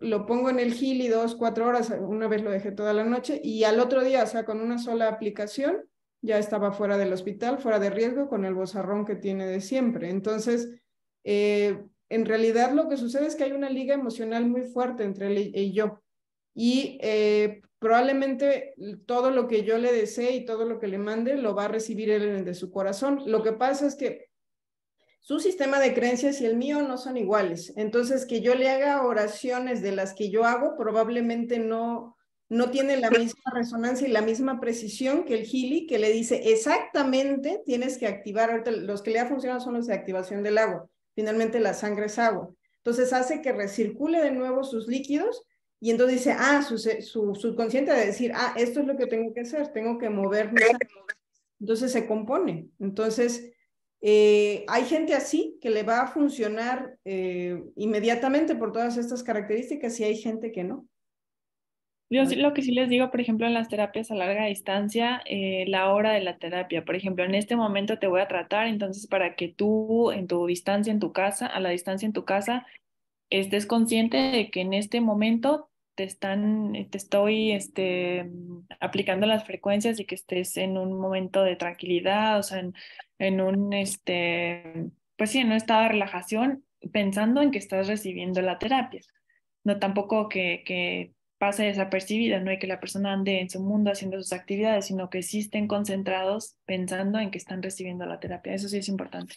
S1: lo pongo en el Healy 2-4 horas, una vez lo dejé toda la noche y al otro día, o sea, con una sola aplicación, ya estaba fuera del hospital, fuera de riesgo, con el bozarrón que tiene de siempre. Entonces, en realidad lo que sucede es que hay una liga emocional muy fuerte entre él y yo. Y probablemente todo lo que yo le desee y todo lo que le mande lo va a recibir él de su corazón. Lo que pasa es que su sistema de creencias y el mío no son iguales. Entonces, que yo le haga oraciones de las que yo hago, probablemente no tiene la misma resonancia y la misma precisión que el Healy, que le dice exactamente tienes que activar. Ahorita los que le ha funcionado son los de activación del agua. Finalmente la sangre es agua. Entonces hace que recircule de nuevo sus líquidos y entonces dice, su subconsciente de decir, esto es lo que tengo que hacer, tengo que mover Entonces se compone. Entonces, hay gente así que le va a funcionar inmediatamente por todas estas características y hay gente que no.
S2: Yo lo que sí les digo, por ejemplo, en las terapias a larga distancia, la hora de la terapia. Por ejemplo, en este momento te voy a tratar, entonces para que tú en tu distancia en tu casa, a la distancia en tu casa, estés consciente de que en este momento te estoy aplicando las frecuencias y que estés en un momento de tranquilidad, o sea, en un, pues sí, en un estado de relajación, pensando en que estás recibiendo la terapia. No tampoco que pase desapercibida, no hay que la persona ande en su mundo haciendo sus actividades, sino que sí estén concentrados pensando en que están recibiendo la terapia. Eso sí es importante.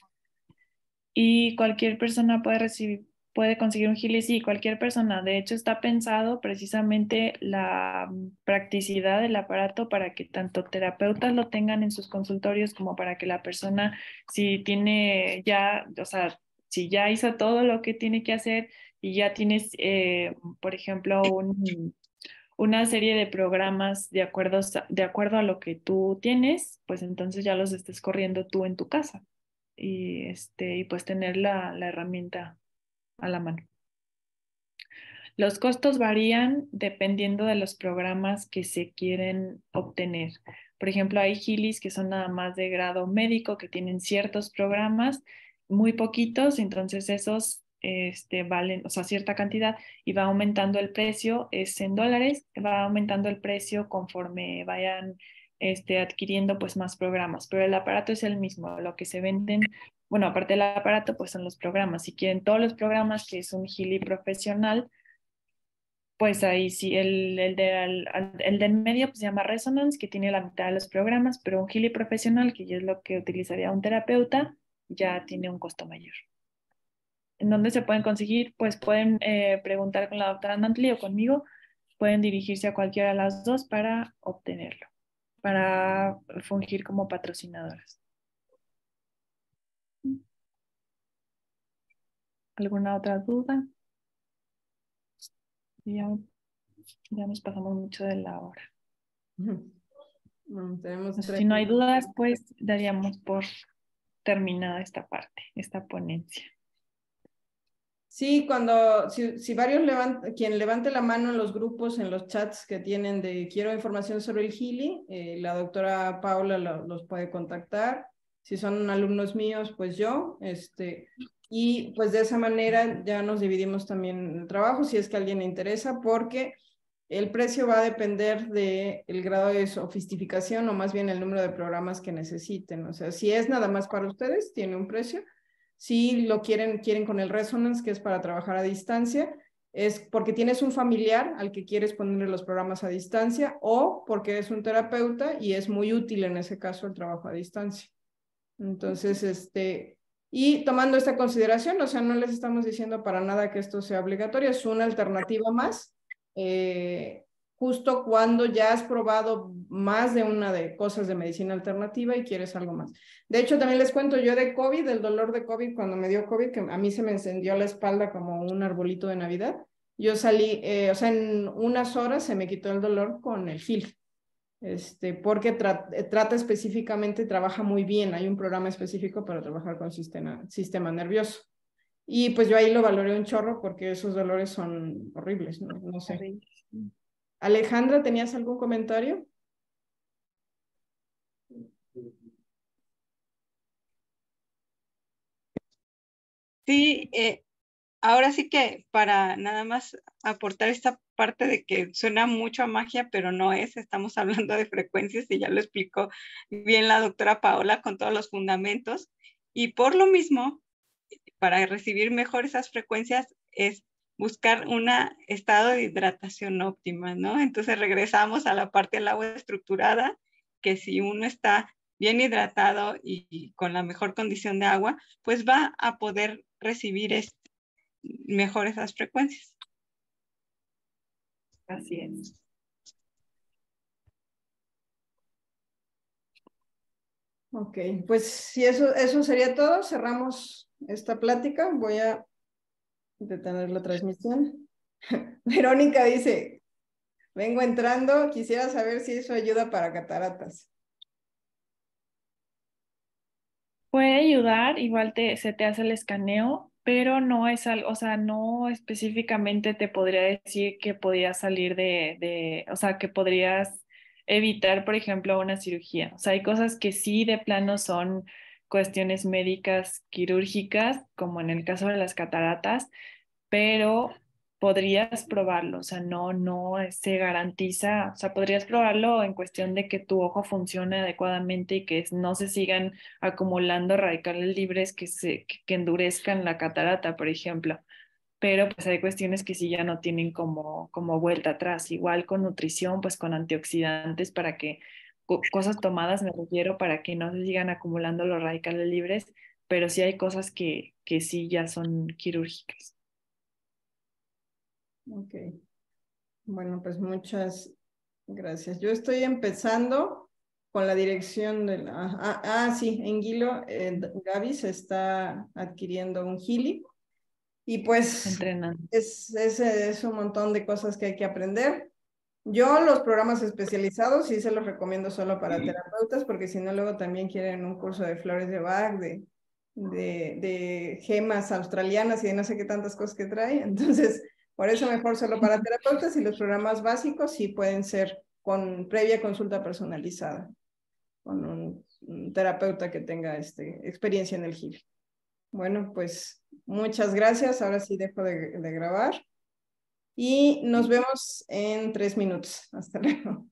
S2: Y cualquier persona puede conseguir un Healy, sí, cualquier persona. De hecho, está pensado precisamente la practicidad del aparato para que tanto terapeutas lo tengan en sus consultorios como para que la persona, si tiene ya, o sea, si ya hizo todo lo que tiene que hacer y ya tienes, por ejemplo, una serie de programas de acuerdo a lo que tú tienes, pues entonces ya los estés corriendo tú en tu casa y pues tener la herramienta a la mano. Los costos varían dependiendo de los programas que se quieren obtener. Por ejemplo, hay Healys que son nada más de grado médico, que tienen ciertos programas, muy poquitos, entonces esos valen, o sea, cierta cantidad y va aumentando el precio, es en dólares, va aumentando el precio conforme vayan adquiriendo pues más programas, pero el aparato es el mismo, lo que se venden, bueno, aparte del aparato pues son los programas, si quieren todos los programas que es un Healy profesional, pues ahí sí, el del medio pues se llama Resonance, que tiene la mitad de los programas, pero un Healy profesional, que ya es lo que utilizaría un terapeuta, ya tiene un costo mayor. ¿En dónde se pueden conseguir? Pues pueden preguntar con la doctora Nantli o conmigo, pueden dirigirse a cualquiera de las dos para obtenerlo, para fungir como patrocinadoras. ¿Alguna otra duda? Ya nos pasamos mucho de la hora.
S1: Tenemos
S2: Entonces, si no hay dudas, pues daríamos por terminada esta parte, esta ponencia.
S1: Sí, si varios quien levante la mano en los grupos, en los chats que tienen de quiero información sobre el Healy, la doctora Paula los puede contactar. Si son alumnos míos, pues yo, y pues de esa manera ya nos dividimos también el trabajo, si es que a alguien le interesa, porque el precio va a depender del grado de sofisticación o más bien el número de programas que necesiten. O sea, si es nada más para ustedes, tiene un precio. Si lo quieren con el Resonance, que es para trabajar a distancia, es porque tienes un familiar al que quieres ponerle los programas a distancia o porque eres un terapeuta y es muy útil en ese caso el trabajo a distancia. Entonces, y tomando esta consideración, o sea, no les estamos diciendo para nada que esto sea obligatorio, es una alternativa más, justo cuando ya has probado más de una de cosas de medicina alternativa y quieres algo más. De hecho, también les cuento yo de COVID, el dolor de COVID, cuando me dio COVID, que a mí se me encendió la espalda como un arbolito de Navidad. Yo salí, o sea, en unas horas se me quitó el dolor con el Healy. Porque trata específicamente, trabaja muy bien, hay un programa específico para trabajar con sistema nervioso. Y pues yo ahí lo valoré un chorro porque esos dolores son horribles, no sé. Alejandra, ¿tenías algún comentario?
S5: Sí, ahora sí que para nada más aportar esta parte de que suena mucho a magia, pero no es, estamos hablando de frecuencias y ya lo explicó bien la doctora Paola con todos los fundamentos. Y por lo mismo, para recibir mejor esas frecuencias es buscar un estado de hidratación óptima, ¿no? Entonces regresamos a la parte del agua estructurada, que si uno está bien hidratado y con la mejor condición de agua, pues va a poder recibir mejor esas frecuencias.
S2: Así es.
S1: Ok, pues si eso sería todo, cerramos esta plática. Voy a detener la transmisión. Verónica dice, vengo entrando, quisiera saber si eso ayuda para cataratas.
S2: Puede ayudar, igual se te hace el escaneo, pero no es algo, o sea, no específicamente te podría decir que podías salir o sea, que podrías evitar, por ejemplo, una cirugía. O sea, hay cosas que sí de plano son cuestiones médicas quirúrgicas, como en el caso de las cataratas, pero podrías probarlo, o sea, no se garantiza, o sea, podrías probarlo en cuestión de que tu ojo funcione adecuadamente y que no se sigan acumulando radicales libres que endurezcan la catarata, por ejemplo. Pero pues hay cuestiones que sí ya no tienen como vuelta atrás. Igual con nutrición, pues con antioxidantes para que, cosas tomadas me refiero, para que no se sigan acumulando los radicales libres, pero sí hay cosas que sí ya son quirúrgicas.
S1: Ok. Bueno, pues muchas gracias. Yo estoy empezando con la dirección de la... sí, en Gilo, Gaby se está adquiriendo un Gili y pues
S2: Entrenando.
S1: es un montón de cosas que hay que aprender. Yo los programas especializados sí se los recomiendo solo para terapeutas, porque si no luego también quieren un curso de flores de Bach, de gemas australianas y de no sé qué tantas cosas que trae. Entonces, por eso mejor solo para terapeutas, y los programas básicos sí pueden ser con previa consulta personalizada, con un terapeuta que tenga experiencia en el GIL. Bueno, pues muchas gracias. Ahora sí dejo de grabar. Y nos vemos en 3 minutos. Hasta luego.